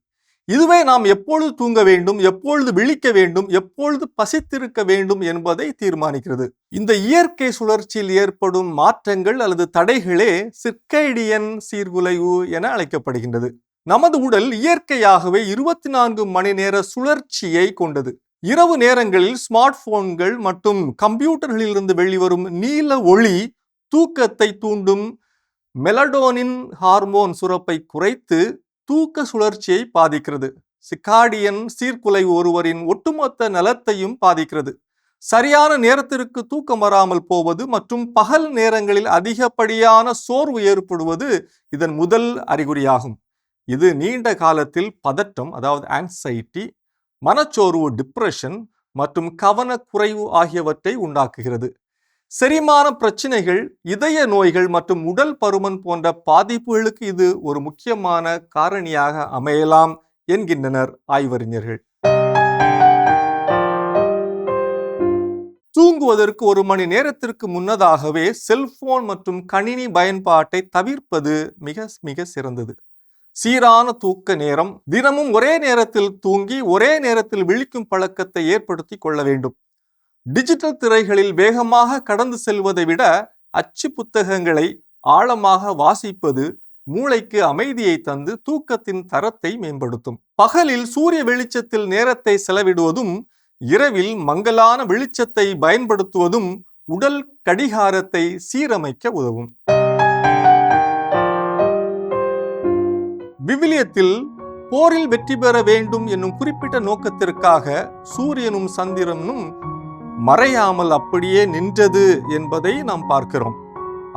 இதுவே நாம் எப்பொழுது தூங்க வேண்டும், எப்பொழுது விழிக்க வேண்டும், எப்பொழுது பசித்திருக்க வேண்டும் என்பதை தீர்மானிக்கிறது. இந்த இயற்கை சுழற்சியில் ஏற்படும் மாற்றங்கள் அல்லது தடைகளே சிர்கேடியன் சீர்குலைவு என அழைக்கப்படுகின்றது. நமது உடல் இயற்கையாகவே 24 மணி நேர சுழற்சியை கொண்டது. இரவு நேரங்களில் ஸ்மார்ட் போன்கள் மற்றும் கம்ப்யூட்டர்களிலிருந்து வெளிவரும் நீல ஒளி தூக்கத்தை தூண்டும் மெலடோனின் ஹார்மோன் சுரப்பை குறைத்து தூக்க சுழற்சியை பாதிக்கிறது. சிர்காடியன் சீர்குலைவு ஒருவரின் ஒட்டுமொத்த நலத்தையும் பாதிக்கிறது. சரியான நேரத்திற்கு தூக்கம் வராமல் போவது மற்றும் பகல் நேரங்களில் அதிகப்படியான சோர்வு ஏற்படுவது இதன் முதல் அறிகுறியாகும். இது நீண்ட காலத்தில் பதட்டம், அதாவது ஆங்ஸைட்டி, மனச்சோர்வு டிப்ரெஷன் மற்றும் கவனக்குறைவு ஆகியவற்றை உண்டாக்குகிறது. செரிமான பிரச்சனைகள், இதய நோய்கள் மற்றும் உடல் பருமன் போன்ற பாதிப்புகளுக்கு இது ஒரு முக்கியமான காரணியாக அமையலாம் என்கின்றனர் ஆய்வறிஞர்கள். தூங்குவதற்கு 1 மணி நேரத்திற்கு முன்னதாகவே செல்போன் மற்றும் கணினி பயன்பாட்டை தவிர்ப்பது மிக மிக சிறந்தது. சீரான தூக்க நேரம், தினமும் ஒரே நேரத்தில் தூங்கி ஒரே நேரத்தில் விழிக்கும் பழக்கத்தை ஏற்படுத்தி கொள்ள வேண்டும். டிஜிட்டல் திரைகளில் வேகமாக கடந்து செல்வதை விட அச்சு புத்தகங்களை ஆழமாக வாசிப்பது மூளைக்கு அமைதியை தந்து தூக்கத்தின் தரத்தை மேம்படுத்தும். பகலில் சூரிய வெளிச்சத்தில் நேரத்தை செலவிடுவதும் இரவில் மங்கலான வெளிச்சத்தை பயன்படுத்துவதும் உடல் கடிகாரத்தை சீரமைக்க உதவும். விவிலியத்தில் போரில் வெற்றி பெற வேண்டும் என்னும் குறிப்பிட்ட நோக்கத்திற்காக சூரியனும் சந்திரனும் மறையாமல் அப்படியே நின்றது என்பதை நாம் பார்க்கிறோம்.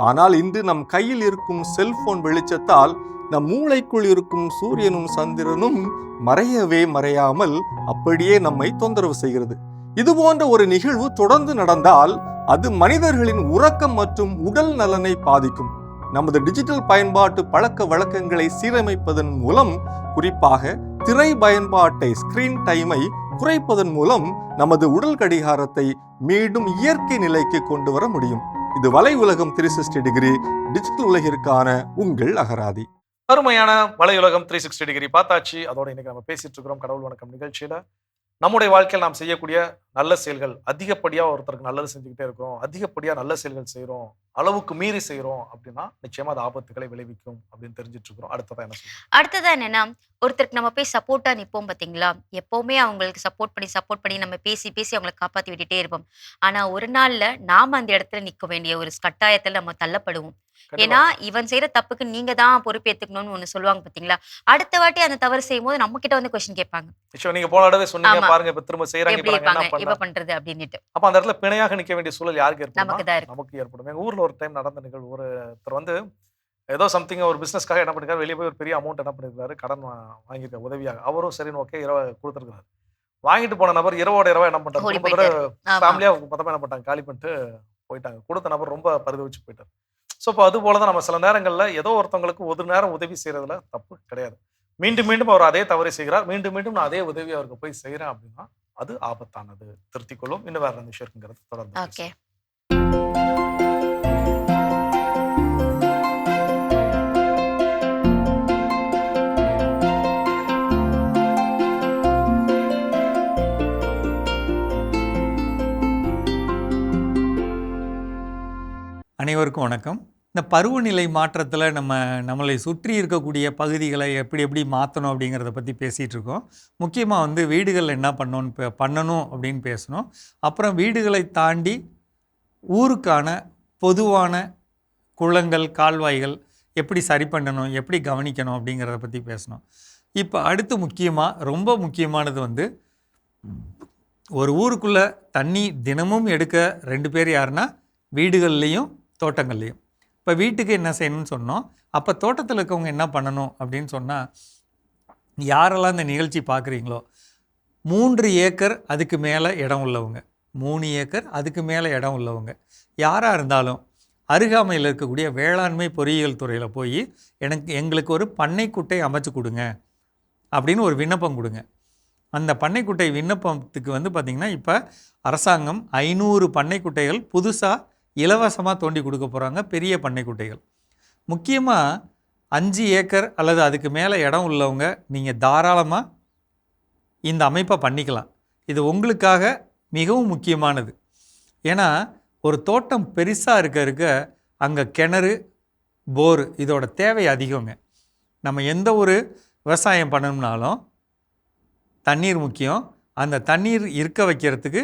ஆனால் இன்று நம் கையில் இருக்கும் செல்போன் வெளிச்சத்தால் நம் மூளைக்குள் இருக்கும் சூரியனும் சந்திரனும் மறையாமல் அப்படியே நம்மை தொந்தரவு செய்கிறது. இது போன்ற ஒரு நிகழ்வு தொடர்ந்து நடந்தால் அது மனிதர்களின் உறக்கம் மற்றும் உடல் நலனை பாதிக்கும். நமது டிஜிட்டல் பயன்பாட்டு பழக்க வழக்கங்களை சீரமைப்பதன் மூலம், குறிப்பாக திரை பயன்பாட்டை, ஸ்கிரீன் டைமை குறைப்பதன் மூலம் நமது உடல் கடிகாரத்தை மீண்டும் இயற்கை நிலைக்கு கொண்டு வர முடியும். இது வலை உலகம் 360 டிகிரி டிஜிட்டல் உலகிற்கான உங்கள் அகராதி. அருமையான வலையுலகம் 360 டிகிரி பார்த்தாச்சு. அதோட இன்னைக்கு நம்ம பேசிட்டு இருக்கிறோம் கடவுள் வணக்கம் நிகழ்ச்சியில. நம்முடைய வாழ்க்கையில் நாம் செய்யக்கூடிய நல்ல செயல்கள், அதிகப்படியாக ஒருத்தருக்கு நல்லது செஞ்சுக்கிட்டே இருக்கிறோம், அதிகப்படியாக நல்ல செயல்கள் செய்கிறோம், அளவுக்கு மீறி செய்கிறோம் அப்படின்னா நிச்சயமா அது ஆபத்துகளை விளைவிக்கும் அப்படின்னு தெரிஞ்சிட்டு இருக்கிறோம். அடுத்ததான் என்ன சொல்றோம்? அடுத்ததான் என்னன்னா, ஒருத்தருக்கு நம்ம போய் சப்போர்ட்டா நிற்போம் பார்த்தீங்களா? எப்பவுமே அவங்களுக்கு சப்போர்ட் பண்ணி நம்ம பேசி அவங்களை காப்பாற்றி விட்டுட்டே இருப்போம். ஆனா ஒரு நாள்ல நாம அந்த இடத்துல நிற்க வேண்டிய ஒரு கட்டாயத்தில் நம்ம தள்ளப்படுவோம். ஏன்னா இவன் செய்யற தப்புக்கு நீங்க தான் பொறுப்பேற்றுக்கணும்னு ஒண்ணு சொல்லுவாங்க பாத்தீங்களா? அடுத்த வாட்டி அந்த தவறு செய்யும் போது நம்ம கிட்ட வந்து கொஸ்டின் கேட்பாங்க. நீங்க போன தடவை சொன்னீங்க பாருங்க, இப்ப திரும்ப செய்யறாங்க, இப்ப பண்றது அப்படின்னுட்டு. அப்ப அந்த இடத்துல பிணையாக நிக்க வேண்டிய சூழல் யாருக்கு ஏற்படும்? நமக்கு ஏற்படும். எங்க ஊர்ல ஒரு டைம் நடந்த நிகழ்வு. ஒருத்தர் வந்து ஏதோ சம்திங் ஒரு பிசினஸ்க்காக என்ன பண்ணிருக்காரு, வெளியே போய் ஒரு பெரிய அமௌண்ட் என்ன பண்ணிருக்காரு, கடன் வாங்கியிருக்காரு உதவியாக. அவரும் சரி ஓகே இரவு கொடுத்துருக்காரு. வாங்கிட்டு போன நபர் இரவோட இரவா என்ன பண்றாரு, ஃபேமிலியா மொத்தமா என்ன பண்ணிட்டாங்க, காலி பண்ணிட்டு போயிட்டாங்க. கொடுத்த நபர் ரொம்ப பரிதவிச்சு போயிட்டார். ஸோ இப்போ அது போல தான் நம்ம சில நேரங்களில் ஏதோ ஒருத்தவங்களுக்கு ஒரு நேரம் உதவி செய்யறதுல தப்பு கிடையாது. மீண்டும் அவர் அதே தவறை செய்கிறார், மீண்டும் நான் அதே உதவி அவருக்கு போய் செய்கிறேன் அப்படின்னா அது ஆபத்தானது. திருத்திக் கொள்ளும். இன்னும் வேற விஷயம் இருக்குங்கிறது தொடர்ந்து. ஓகே. அனைவருக்கும் வணக்கம். இந்த பருவநிலை மாற்றத்தில் நம்மளை சுற்றி இருக்கக்கூடிய பகுதிகளை எப்படி மாற்றணும் அப்படிங்கிறத பற்றி பேசிகிட்டு இருக்கோம். முக்கியமாக வந்து வீடுகளில் என்ன பண்ணணும் அப்படின்னு பேசணும். அப்புறம் வீடுகளை தாண்டி ஊருக்கான பொதுவான குளங்கள், கால்வாய்கள் எப்படி சரி பண்ணணும், எப்படி கவனிக்கணும் அப்படிங்கிறத பற்றி பேசணும். இப்போ அடுத்து ரொம்ப முக்கியமானது வந்து ஒரு ஊருக்குள்ளே தண்ணி தினமும் எடுக்க 2 பேர் யாருன்னா வீடுகள்லேயும் தோட்டங்கள்லேயும். இப்போ வீட்டுக்கு என்ன செய்யணும்னு சொன்னோம். அப்போ தோட்டத்தில் இருக்கவங்க என்ன பண்ணணும் அப்படின்னு சொன்னால், யாரெல்லாம் இந்த நிகழ்ச்சி பார்க்குறீங்களோ 3 ஏக்கர் அதுக்கு மேலே இடம் உள்ளவங்க, 3 ஏக்கர் அதுக்கு மேலே இடம் உள்ளவங்க, யாராக இருந்தாலும் அருகாமையில் இருக்கக்கூடிய வேளாண்மை பொறியியல் துறையில் போய் எங்களுக்கு ஒரு பண்ணைக்குட்டை அமைச்சு கொடுங்க அப்படின்னு ஒரு விண்ணப்பம் கொடுங்க. அந்த பண்ணைக்குட்டை விண்ணப்பத்துக்கு வந்து பார்த்திங்கன்னா இப்போ அரசாங்கம் 500 பண்ணைக்குட்டைகள் புதுசாக இலவசமாக தோண்டி கொடுக்க போகிறாங்க, பெரிய பண்ணைக்குட்டைகள். முக்கியமாக 5 ஏக்கர் அல்லது அதுக்கு மேலே இடம் உள்ளவங்க நீங்கள் தாராளமாக இந்த அமைப்பை பண்ணிக்கலாம். இது உங்களுக்காக மிகவும் முக்கியமானது. ஏன்னா ஒரு தோட்டம் பெருசாக இருக்க அங்கே கிணறு, போர் இதோட தேவை அதிகங்க. நம்ம எந்த ஒரு விவசாயம் பண்ணணும்னாலும் தண்ணீர் முக்கியம். அந்த தண்ணீர் இருக்க வைக்கிறதுக்கு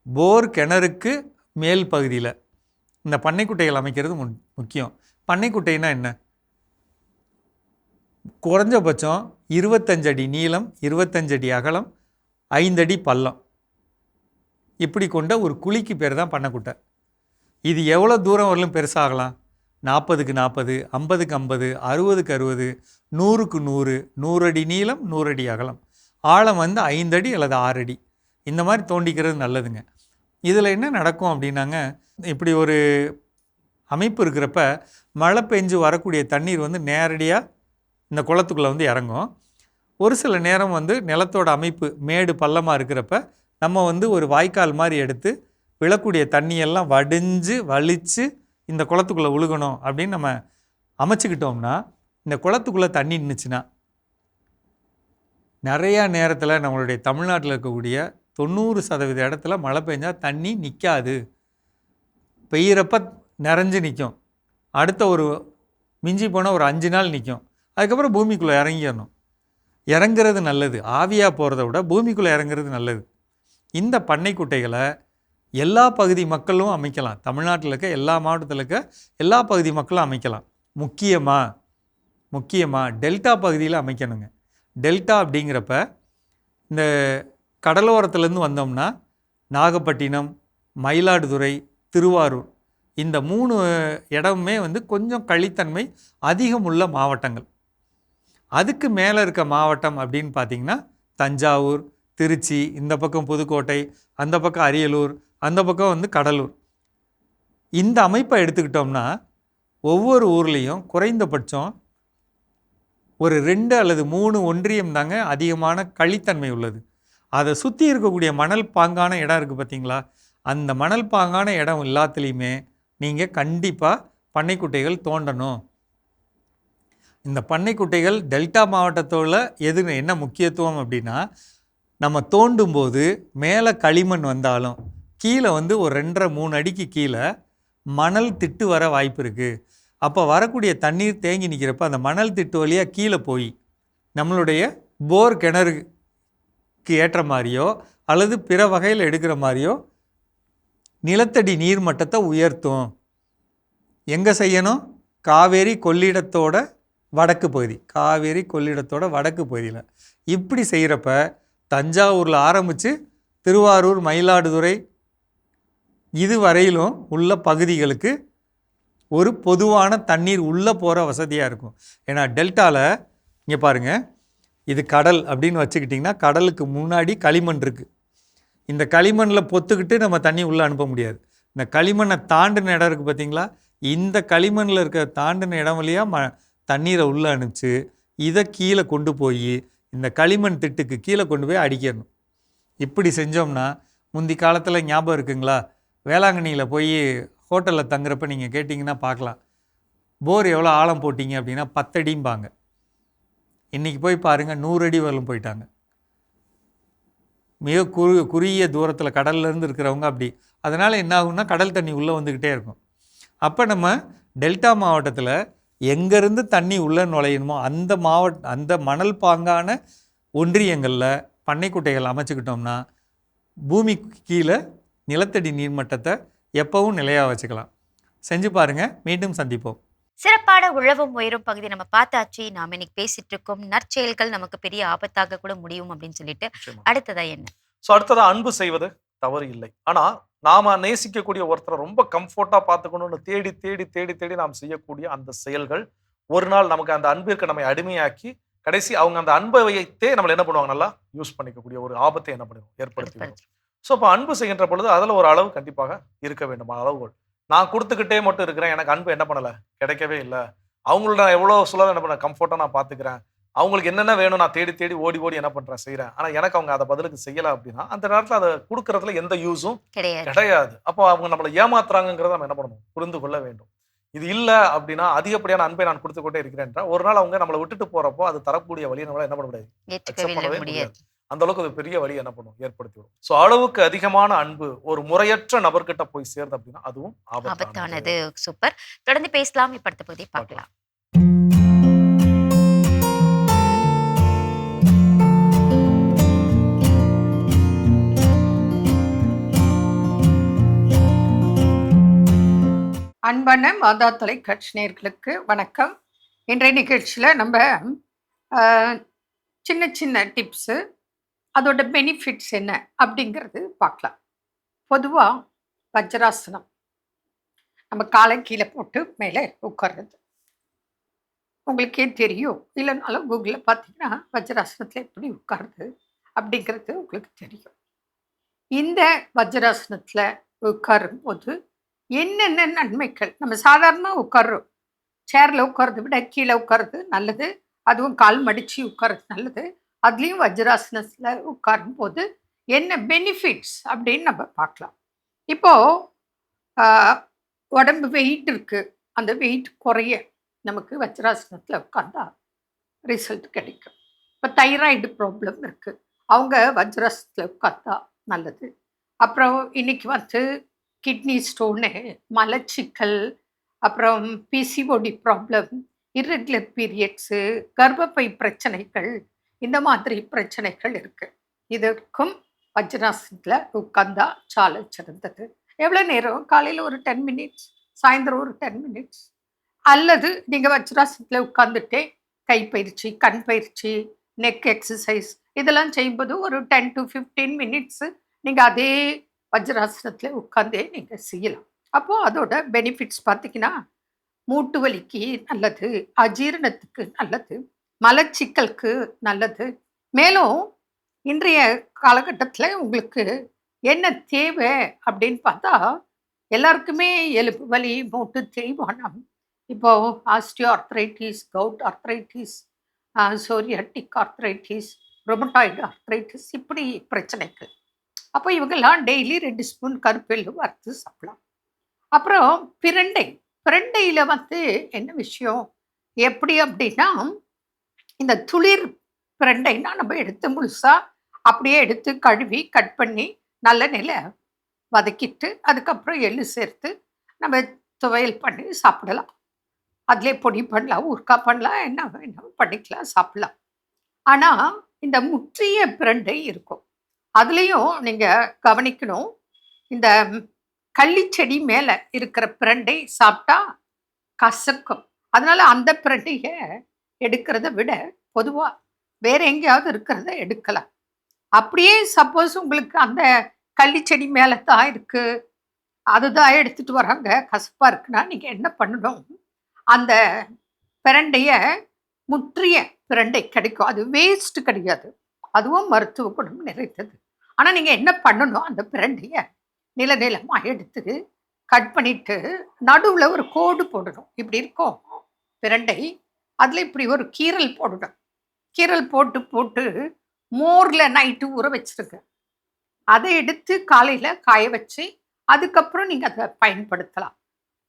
போர், கிணறுக்கு மேல் பகுதியில் இந்த பண்ணைக்குட்டைகள் அமைக்கிறது முக்கியம். பண்ணைக்குட்டைன்னா என்ன? குறைஞ்சபட்சம் 25 அடி நீளம், 25 அடி அகலம், 5 அடி பள்ளம் இப்படி கொண்ட ஒரு குழிக்கு பேர் தான் பண்ணைக்குட்டை. இது எவ்வளோ தூரம் வரலும் பெருசாகலாம். 40க்கு 40, 50க்கு 50, 60க்கு 60, 100க்கு 100, 100 அடி நீளம், 100 அடி அகலம், ஆழம் வந்து 5 அடி அல்லது 6 அடி இந்த மாதிரி தோண்டிக்கிறது நல்லதுங்க. இதில் என்ன நடக்கும் அப்படின்னாங்க, இப்படி ஒரு அமைப்பு இருக்கிறப்ப மழை பெஞ்சு வரக்கூடிய தண்ணீர் வந்து நேரடியாக இந்த குளத்துக்குள்ளே வந்து இறங்கும். ஒரு சில நேரம் வந்து நிலத்தோட அமைப்பு மேடு பள்ளமாக இருக்கிறப்ப நம்ம வந்து ஒரு வாய்க்கால் மாதிரி எடுத்து விழக்கூடிய தண்ணியெல்லாம் வடிஞ்சு வலித்து இந்த குளத்துக்குள்ளே விழுகணும் அப்படின்னு நம்ம அமைச்சுக்கிட்டோம்னா, இந்த குளத்துக்குள்ளே தண்ணி நின்றுச்சுன்னா நிறையா நேரத்தில் நம்மளுடைய தமிழ்நாட்டில் இருக்கக்கூடிய 90% இடத்துல மழை பெஞ்சால் தண்ணி நிற்காது. பெய்கிறப்ப நிறைஞ்சு நிற்கும். அடுத்த ஒரு மிஞ்சி போனால் ஒரு 5 நாள் நிற்கும். அதுக்கப்புறம் பூமிக்குள்ளே இறங்கிடணும். இறங்குறது நல்லது. ஆவியாக போகிறத விட பூமிக்குள்ளே இறங்குறது நல்லது. இந்த பண்ணைக்குட்டைகளை எல்லா பகுதி மக்களும் அமைக்கலாம். தமிழ்நாட்டில் இருக்க எல்லா மாவட்டத்தில் இருக்க எல்லா பகுதி மக்களும் அமைக்கலாம். முக்கியமாக டெல்டா பகுதியில் அமைக்கணுங்க. டெல்டா அப்படிங்கிறப்ப இந்த கடலோரத்துலேருந்து வந்தோம்னா நாகப்பட்டினம், மயிலாடுதுறை, திருவாரூர் இந்த 3 இடமுமே வந்து கொஞ்சம் கழித்தன்மை அதிகம் உள்ள மாவட்டங்கள். அதுக்கு மேலே இருக்க மாவட்டம் அப்படின்னு பார்த்திங்கன்னா தஞ்சாவூர், திருச்சி, இந்த பக்கம் புதுக்கோட்டை, அந்த பக்கம் அரியலூர், அந்த பக்கம் வந்து கடலூர். இந்த அமைப்பை எடுத்துக்கிட்டோம்னா ஒவ்வொரு ஊர்லேயும் குறைந்தபட்சம் ஒரு 2 அல்லது 3 ஒன்றியம் தாங்க அதிகமான கழித்தன்மை உள்ளது. அதை சுற்றி இருக்கக்கூடிய மணல் பாங்கான இடம் இருக்குது பார்த்திங்களா, அந்த மணல் பாங்கான இடம் எல்லாத்துலேயுமே நீங்கள் கண்டிப்பாக பண்ணைக்குட்டைகள் தோண்டணும். இந்த பண்ணைக்குட்டைகள் டெல்டா மாவட்டத்தோட என்ன முக்கியத்துவம் அப்படின்னா, நம்ம தோண்டும்போது மேலே களிமண் வந்தாலும் கீழே வந்து ஒரு 2.5-3 அடிக்கு கீழே மணல் திட்டு வர வாய்ப்பு இருக்குது. அப்போ வரக்கூடிய தண்ணீர் தேங்கி நிற்கிறப்ப அந்த மணல் திட்டு வழியாக கீழே போய் நம்மளுடைய போர் கிணறுக்கு ஏற்ற மாதிரியோ அல்லது பிற வகையில் எடுக்கிற மாதிரியோ நிலத்தடி நீர் மட்டத்தை உயர்த்தும். எங்கே செய்யணும்? காவேரி கொள்ளிடத்தோட வடக்கு பகுதி, வடக்கு பகுதியில். இப்படி செய்கிறப்ப தஞ்சாவூரில் ஆரம்பித்து திருவாரூர், மயிலாடுதுறை இது வரையிலும் உள்ள பகுதிகளுக்கு ஒரு பொதுவான தண்ணீர் உள்ளே போகிற வசதியாக இருக்கும். ஏன்னா டெல்டாவில் இங்கே பாருங்கள், இது கடல் அப்படின்னு வச்சுக்கிட்டிங்கன்னா கடலுக்கு முன்னாடி களிமண் இருக்குது. இந்த களிமண்ணில் பொத்துக்கிட்டு நம்ம தண்ணி உள்ளே அனுப்ப முடியாது. இந்த களிமண்ணை தாண்டின இடம் இருக்குது பார்த்திங்களா, இந்த களிமண்ணில் இருக்க தாண்டின இடம் வழியாக தண்ணீரை உள்ளே அனுப்பிச்சு இதை கீழே கொண்டு போய் இந்த களிமண் திட்டுக்கு கீழே கொண்டு போய் அடிக்கணும். இப்படி செஞ்சோம்னா, முந்தி காலத்தில் ஞாபகம் இருக்குங்களா, வேளாங்கண்ணியில் போய் ஹோட்டலில் தங்குறப்ப நீங்கள் கேட்டிங்கன்னா பார்க்கலாம், போர் எவ்வளோ ஆழம் போட்டிங்க அப்படின்னா 10 அடிம்பாங்க. இன்றைக்கி போய் பாருங்கள் 100 அடி வரலும் போயிட்டாங்க. மிக குறுகிய தூரத்தில் கடல்லேருந்து இருக்கிறவங்க அப்படி. அதனால் என்ன ஆகும்னா கடல் தண்ணி உள்ளே வந்துக்கிட்டே இருக்கும். அப்போ நம்ம டெல்டா மாவட்டத்தில் எங்கேருந்து தண்ணி உள்ளே நுழையணுமோ அந்த மணல் பாங்கான ஒன்றியங்களில் பண்ணைக்குட்டைகள் அமைச்சுக்கிட்டோம்னா பூமிக்கு கீழே நிலத்தடி நீர்மட்டத்தை எப்பவும் நிலையாக வச்சுக்கலாம். செஞ்சு பாருங்கள். மீண்டும் சந்திப்போம். சிறப்பான உழவும் உயரும் பகுதி நம்ம பார்த்தாச்சு. நாம் இன்னைக்கு பேசிட்டு இருக்கோம் நற்செயல்கள் நமக்கு பெரிய ஆபத்தாக கூட முடியும் அப்படின்னு சொல்லிட்டு. அடுத்ததா என்ன? ஸோ அடுத்ததா அன்பு செய்வது தவறு இல்லை. ஆனால் நாம நேசிக்கக்கூடிய ஒருத்தரை ரொம்ப கம்ஃபர்ட்டாக பார்த்துக்கணும்னு தேடி தேடி தேடி தேடி நாம் செய்யக்கூடிய அந்த செயல்கள் ஒரு நாள் நமக்கு அந்த அன்பிற்கு நம்மை அடிமையாக்கி கடைசி அவங்க அந்த அன்பை வைத்தே நம்மளை என்ன பண்ணுவாங்க, நல்லா யூஸ் பண்ணிக்கக்கூடிய ஒரு ஆபத்தை என்ன பண்ணுவோம் ஏற்படுத்தி. ஸோ அப்போ அன்பு செய்கின்ற பொழுது அதில் ஒரு அளவு கண்டிப்பாக இருக்க வேண்டும், அளவுகோல். நான் கொடுத்துக்கிட்டே மட்டும் இருக்கிறேன், எனக்கு அன்பு என்ன பண்ணலை, கிடைக்கவே இல்லை. அவங்கள நான் எவ்வளோ சொல்ல என்ன பண்ண கம்ஃபர்ட்டாக நான் பார்த்துக்கிறேன், அவங்களுக்கு என்னென்ன வேணும் நான் தேடி தேடி ஓடி ஓடி என்ன பண்ணுறேன் செய்கிறேன், ஆனால் எனக்கு அவங்க அதை பதிலுக்கு செய்யலை அப்படின்னா அந்த நேரத்தில் அதை கொடுக்கறதுல எந்த யூஸும் கிடையாது. அப்போ அவங்க நம்மளை ஏமாத்துறாங்கிறத நம்ம என்ன பண்ணணும், புரிந்து கொள்ள வேண்டும். இது இல்லை அப்படின்னா அதிகப்படியான அன்பை நான் கொடுத்துக்கொண்டே இருக்கிறேன், ஒரு நாள் அவங்க நம்மளை விட்டுட்டு போகிறப்போ அது தரக்கூடிய வழியை நம்மளால் என்ன பண்ண முடியாது, அக்செப்ட் பண்ணவே முடியாது. அந்த அளவுக்கு அது பெரிய வழி என்ன பண்ணும், ஏற்படுத்திவிடும். ஸோ அளவுக்கு அதிகமான அன்பு ஒரு முறையற்ற நபர்கிட்ட போய் சேர்ந்து அப்படின்னா அதுவும் ஆபத்தானது. சூப்பர். தொடர்ந்து பேசலாம். இப்ப அடுத்த பகுதி பார்க்கலாம். அன்பான மாதா தொலைக்காட்சி நேயர்களுக்கு வணக்கம். இன்றைய நிகழ்ச்சியில் நம்ம சின்ன சின்ன டிப்ஸு, அதோட பெனிஃபிட்ஸ் என்ன அப்படிங்கிறது பார்க்கலாம். பொதுவாக வஜ்ராசனம், நம்ம காலை கீழே போட்டு மேலே உட்கார்றது உங்களுக்கே தெரியும். இல்லைனாலும் கூகுளில் பார்த்தீங்கன்னா வஜ்ராசனத்தில் எப்படி உட்காருது அப்படிங்கிறது உங்களுக்கு தெரியும். இந்த வஜ்ராசனத்தில் உட்காரும்போது என்னென்ன நன்மைகள், நம்ம சாதாரணமாக உட்கார்றோம், சேரில் உட்கார்றத விட கீழே உட்கார்றது நல்லது, அதுவும் கால் மடித்து உட்கார்றது நல்லது. அதுலேயும் வஜ்ராசனத்தில் உட்காரும்போது என்ன பெனிஃபிட்ஸ் அப்படின்னு நம்ம பார்க்கலாம். இப்போது உடம்பு வெயிட் இருக்குது, அந்த வெயிட் குறைய நமக்கு வஜ்ராசனத்தில் உட்கார்ந்தா ரிசல்ட் கிடைக்கும். இப்போ தைராய்டு ப்ராப்ளம் இருக்குது, அவங்க வஜ்ராசனத்தில் உட்கார்ந்தா நல்லது. அப்புறம் இன்னைக்கு கிட்னி ஸ்டோனு, மலச்சிக்கல், அப்புறம் பிசிஓடி ப்ராப்ளம், இர்ரெகுலர் பீரியட்ஸு, கர்ப்பப்பை பிரச்சனைகள், இந்த மாதிரி பிரச்சனைகள் இருக்குது. இதற்கும் வஜ்ராசனத்தில் உட்கார்ந்தா சால சிறந்தது. எவ்வளோ நேரம், காலையில் ஒரு 10 மினிட்ஸ், சாயந்தரம் ஒரு 10 மினிட்ஸ், அல்லது நீங்கள் வஜ்ராசனத்தில் உட்காந்துட்டே கைப்பயிற்சி, கண் பயிற்சி, நெக் எக்ஸசைஸ் இதெல்லாம் செய்யும்போது ஒரு 10 to 15 மினிட்ஸு நீங்கள் அதே வஜ்ராசனத்தில் உட்காந்தே நீங்கள் செய்யலாம். அப்போது அதோட பெனிஃபிட்ஸ் பார்த்தீங்கன்னா மூட்டு வலிக்கு நல்லது, அஜீரணத்துக்கு நல்லது, மலச்சிக்கலுக்கு நல்லது. மேலும் இன்றைய காலகட்டத்தில் உங்களுக்கு என்ன தேவை அப்படின்னு பார்த்தா எல்லாருக்குமே எலும்பு வலி, மூட்டு தேய்மானம், இப்போது osteo arthritis, gout arthritis, psoriatic arthritis, rheumatoid arthritis, இப்படி பிரச்சனைகள். அப்போ இவங்கெல்லாம் டெய்லி 2 ஸ்பூன் கருப்பெல்லு வறுத்து சாப்பிடலாம். அப்புறம் பிரண்டையில் என்ன விஷயம் எப்படி அப்படின்னா, இந்த துளிர் பிரண்டைனா நம்ம எடுத்து முழுசாக அப்படியே எடுத்து கழுவி கட் பண்ணி நல்ல நிலை வதக்கிட்டு அதுக்கப்புறம் எள்ளு சேர்த்து நம்ம துவையல் பண்ணி சாப்பிடலாம். அதிலே பொடி பண்ணலாம், ஊறுகாய் பண்ணலாம், என்ன வேணும் பண்ணிக்கலாம், சாப்பிடலாம். ஆனால் இந்த முற்றிய பிரண்டை இருக்கும், அதுலேயும் நீங்கள் கவனிக்கணும், இந்த கள்ளிச்செடி மேலே இருக்கிற பிரண்டை சாப்பிட்டா கசக்கும். அதனால் அந்த பிரண்டையை எடுக்கிறத விட பொதுவாக வேறு எங்கேயாவது இருக்கிறத எடுக்கலாம். அப்படியே சப்போஸ் உங்களுக்கு அந்த கள்ளிச்செடி மேலே தான் இருக்குது, அதுதான் எடுத்துகிட்டு வராங்க, கசப்பாக இருக்குன்னா நீங்கள் என்ன பண்ணணும், அந்த பிரண்டையை முற்றிய பிரண்டை கிடைக்கும், அது வேஸ்ட் கிடையாது, அதுவும் மருத்துவ குணம் நிறைந்தது. ஆனால் நீங்கள் என்ன பண்ணணும், அந்த பிரண்டையை நீளமாக எடுத்து கட் பண்ணிவிட்டு நடுவில் ஒரு கோடு போடணும். இப்படி இருக்கும் பிரண்டை, அதில் இப்படி ஒரு கீரல் போடணும். கீரல் போட்டு மோரில் நைட்டு ஊற வச்சுருங்க. அதை எடுத்து காலையில் காய வச்சு அதுக்கப்புறம் நீங்கள் அதை பயன்படுத்தலாம்.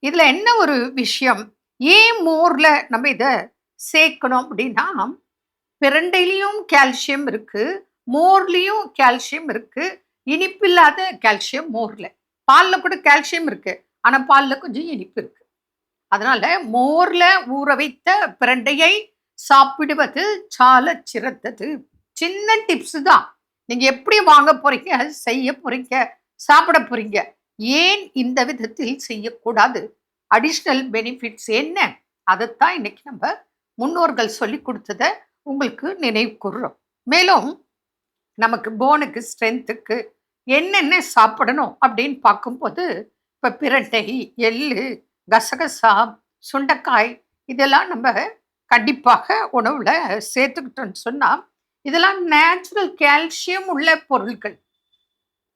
இதில் என்ன ஒரு விஷயம், ஏன் மோரில் நம்ம இதை சேர்க்கணும் அப்படின்னா, பிரண்டையிலையும் கால்சியம் இருக்குது, மோர்லேயும் கால்சியம் இருக்குது, இனிப்பில்லாத கால்சியம் மோரில். பாலில் கூட கால்சியம் இருக்குது, ஆனால் பாலில் கொஞ்சம் இனிப்பு இருக்குது. அதனால் மோரில் ஊற வைத்த பிரண்டையை சாப்பிடுவது சால சிறந்தது. சின்ன டிப்ஸு தான், நீங்கள் எப்படி வாங்க போகிறீங்க, செய்ய போகிறீங்க, சாப்பிட போகிறீங்க, ஏன் இந்த விதத்தில் செய்யக்கூடாது, அடிஷ்னல் பெனிஃபிட்ஸ் என்ன, அதைத்தான் இன்னைக்கு நம்ம முன்னோர்கள் சொல்லி கொடுத்ததை உங்களுக்கு நினைவு கூறுறோம். மேலும் நமக்கு போனுக்கு ஸ்ட்ரென்த்துக்கு என்னென்ன சாப்பிடணும் அப்படின்னு பார்க்கும்போது, இப்போ பிரண்டை, எள்ளு, கசகசா, சுண்டைக்காய் இதெல்லாம் நம்ம கண்டிப்பாக உணவில் சேர்த்துக்கிட்டோன்னு சொன்னால் இதெல்லாம் நேச்சுரல் கால்சியம் உள்ள பொருட்கள்.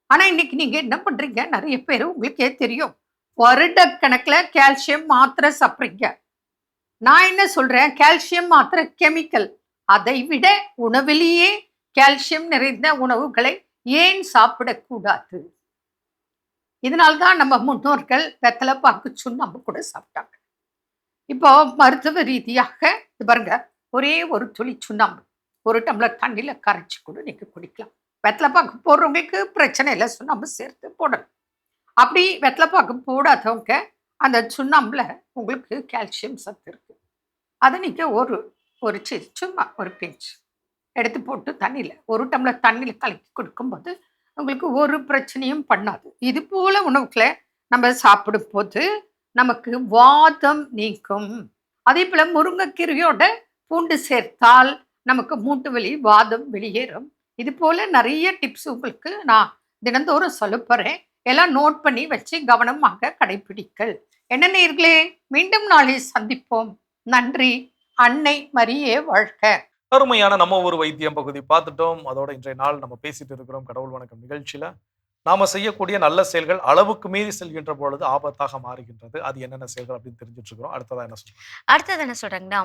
ஆனா இன்னைக்கு நீங்க என்ன பண்றீங்க, நிறைய பேர் உங்களுக்கே தெரியும், வருடக்கணக்கில் கால்சியம் மாத்திரை சாப்பிட்றீங்க. நான் என்ன சொல்றேன், கால்சியம் மாத்திரை கெமிக்கல். அதை விட உணவிலேயே கால்சியம் நிறைந்த உணவுகளை ஏன் சாப்பிடக்கூடாது? இதனால்தான் நம்ம முன்னோர்கள் வெத்தலைப்பாக்கு சுண்ணாம்பு கூட சாப்பிட்டாங்க. இப்போ மருத்துவ ரீதியாக இது பாருங்க, ஒரே ஒரு துளி சுண்ணாம்பு 1 டம்ளர் தண்ணியில கரைச்சி கூட நீங்க குடிக்கலாம். வெத்தலைப்பாக்கு போடுறவங்களுக்கு பிரச்சனை இல்லை, சுண்ணாம்பு சேர்த்து போடணும். அப்படி வெத்தலைப்பாக்கு போடாதவங்க அந்த சுண்ணாம்புல உங்களுக்கு கால்சியம் சத்து இருக்கு. அதை நீங்க ஒரு சும்மா ஒரு பிஞ்ச் எடுத்து போட்டு தண்ணியில் 1 டம்ளர் தண்ணியில் கலக்கி கொடுக்கும்போது உங்களுக்கு ஒரு பிரச்சனையும் பண்ணாது. இது போல உணவுகளை நம்ம சாப்பிடும் போது நமக்கு வாதம் நீக்கும். அதே போல முருங்கைக்கீரையோட பூண்டு சேர்த்தால் நமக்கு மூட்டு வலி, வாதம் வெளியேறும். இது போல நிறைய டிப்ஸ் உங்களுக்கு நான் தினந்தோறும் சொல்ல போறேன். எல்லாம் நோட் பண்ணி வச்சு கவனமாக கடைபிடிங்கள். என்ன நேயர்களே, மீண்டும் நாளை சந்திப்போம். நன்றி. அன்னை மரியே வாழ்க. அருமையான நம்ம ஒரு வைத்தியம் பகுதி பார்த்துட்டோம். அதோட இன்றைய நாள் நம்ம பேசிட்டு இருக்கிறோம் கடவுள் வணக்கம் நிகழ்ச்சியில. நாம செய்யக்கூடிய நல்ல செயல்கள் அளவுக்கு மீறி செல்கின்ற பொழுது ஆபத்தாக மாறுகின்றது. அது என்னென்ன செயல்கள் அப்படின்னு தெரிஞ்சுட்டு இருக்கிறோம். அடுத்ததா என்ன சொல்றோம்? அடுத்தது என்ன சொல்றாங்கன்னா,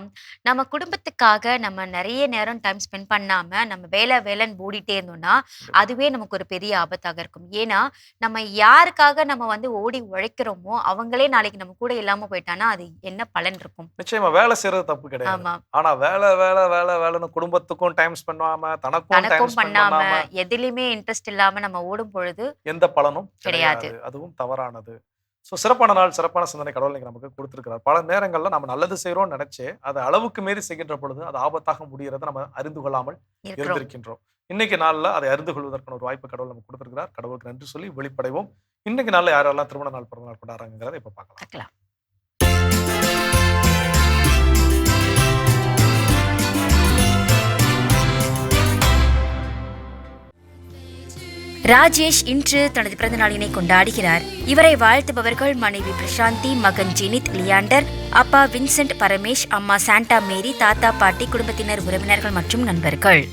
நம்ம குடும்பத்துக்காக நம்ம நிறைய நேரம் டைம் ஸ்பெண்ட் பண்ணாம நம்ம வேலைன்னு ஓடிட்டே இருந்தோம்னா அதுவே நமக்கு ஒரு பெரிய ஆபத்தாக இருக்கும். ஏன்னா நம்ம யாருக்காக நம்ம வந்து ஓடி உழைக்கிறோமோ அவங்களே நாளைக்கு நம்ம கூட இல்லாம போயிட்டானா அது என்ன பலன் இருக்கும்? நிச்சயமா வேலை செய்யறது தப்பு கிடையாது. ஆமா. ஆனா வேலைன்னு குடும்பத்துக்கும் டைம் ஸ்பெண்ட் பண்ணாம தனக்கும் டைம் தனக்கும் ஸ்பெண்ட் பண்ணாம பண்ணாம எதிலுமே இன்ட்ரெஸ்ட் இல்லாம நம்ம ஓடும் பொழுது எந்த பலனும் கிடையாது. கிடையாது. அதுவும் தவறானது. ஸோ சிறப்பான நாள், சிறப்பான சிந்தனை கடவுள் இன்னைக்கு நமக்கு கொடுத்திருக்கிறார். பல நேரங்கள்ல நம்ம நல்லது செய்யறோம்னு நினைச்சு அதை அளவுக்கு மீறி செய்கின்ற பொழுது அது ஆபத்தாக முடியறதை நம்ம அறிந்து கொள்ளாமல் இருந்திருக்கின்றோம். இன்னைக்கு நாள்ல அதை அறிந்து கொள்வதற்கான ஒரு வாய்ப்பு கடவுள் நமக்கு கொடுத்திருக்கிறார். கடவுளுக்கு நன்றி சொல்லி வெளிப்படைவோம். இன்னைக்கு நாள்ல யாரெல்லாம் திருமண நாள், பிறந்த நாள் கொண்டாடுறாங்கிறத இப்ப பார்க்கலாம். ராஜேஷ் இன்று தனது பிறந்த நாளினை கொண்டாடுகிறார். இவரை வாழ்த்துபவர்கள் மனைவி பிரசாந்தி, மகன் ஜெனித் லியாண்டர், அப்பா வின்சென்ட் பரமேஷ், அம்மா சாண்டா மேரி, தாத்தா பாட்டி, குடும்பத்தினர், உறவினர்கள் மற்றும் நண்பர்கள்.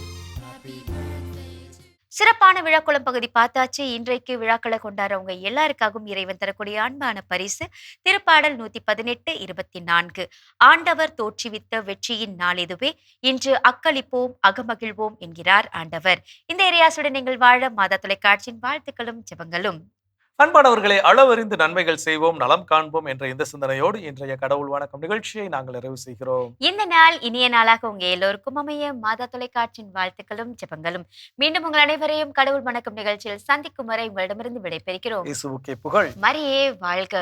சிறப்பான விழாக்குளம் பகுதி பார்த்தாச்சு. இன்றைக்கு விழாக்களை கொண்டாடுறவங்க எல்லாருக்காகவும் இறைவன் தரக்கூடிய அன்பான பரிசு திருப்பாடல் 118:24. ஆண்டவர் தோற்றுவித்த வெற்றியின் நாள் இதுவே, இன்று அக்களிப்போம் அகமகிழ்வோம் என்கிறார் ஆண்டவர். இந்த இறையாசுடன் நீங்கள் வாழ மாதா தொலைக்காட்சியின் வாழ்த்துக்களும் ஜெபங்களும். அன்பானவர்களை, அளவறிந்து நன்மைகள் செய்வோம், நலம் காண்போம் என்ற இந்த சிந்தனையோடு இன்றைய கடவுள் வணக்கம் நிகழ்ச்சியை நாங்கள் நிறைவு செய்கிறோம். இந்த நாள் இனிய நாளாக உங்க எல்லோருக்கும் அமைய மாதா தொலைக்காட்சியின் வாழ்த்துக்களும் ஜெபங்களும். மீண்டும் உங்கள் அனைவரையும் கடவுள் வணக்கம் நிகழ்ச்சியில் சந்திக்கும் வரை உங்களிடமிருந்து விடைபெறுகிறோம். இயேசுவுக்கே புகழ். மரியே வாழ்க.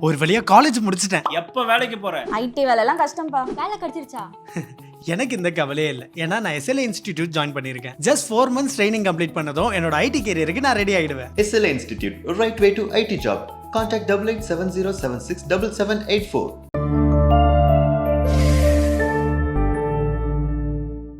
ஒரு வழியா காலேஜ் முடிச்சிட்டேன். எப்ப வேலைக்கு போற? ஐடி வேலைலாம் கஷ்டம்ப்பா. வேலை கிடைச்சிருச்சா? எனக்கு இந்த கவலையே இல்லை. ஏன்னா நான் SLA இன்ஸ்டிடியூட் ஜாயின் பண்ணியிருக்கேன். ஜஸ்ட் 4 months ட்ரைனிங் கம்ப்ளீட் பண்ணதும் என்னோட ஐடி கேரியருக்கு நான் ரெடி ஆயிடுவேன். SLA Institute, right way to IT job. Contact 8870767784.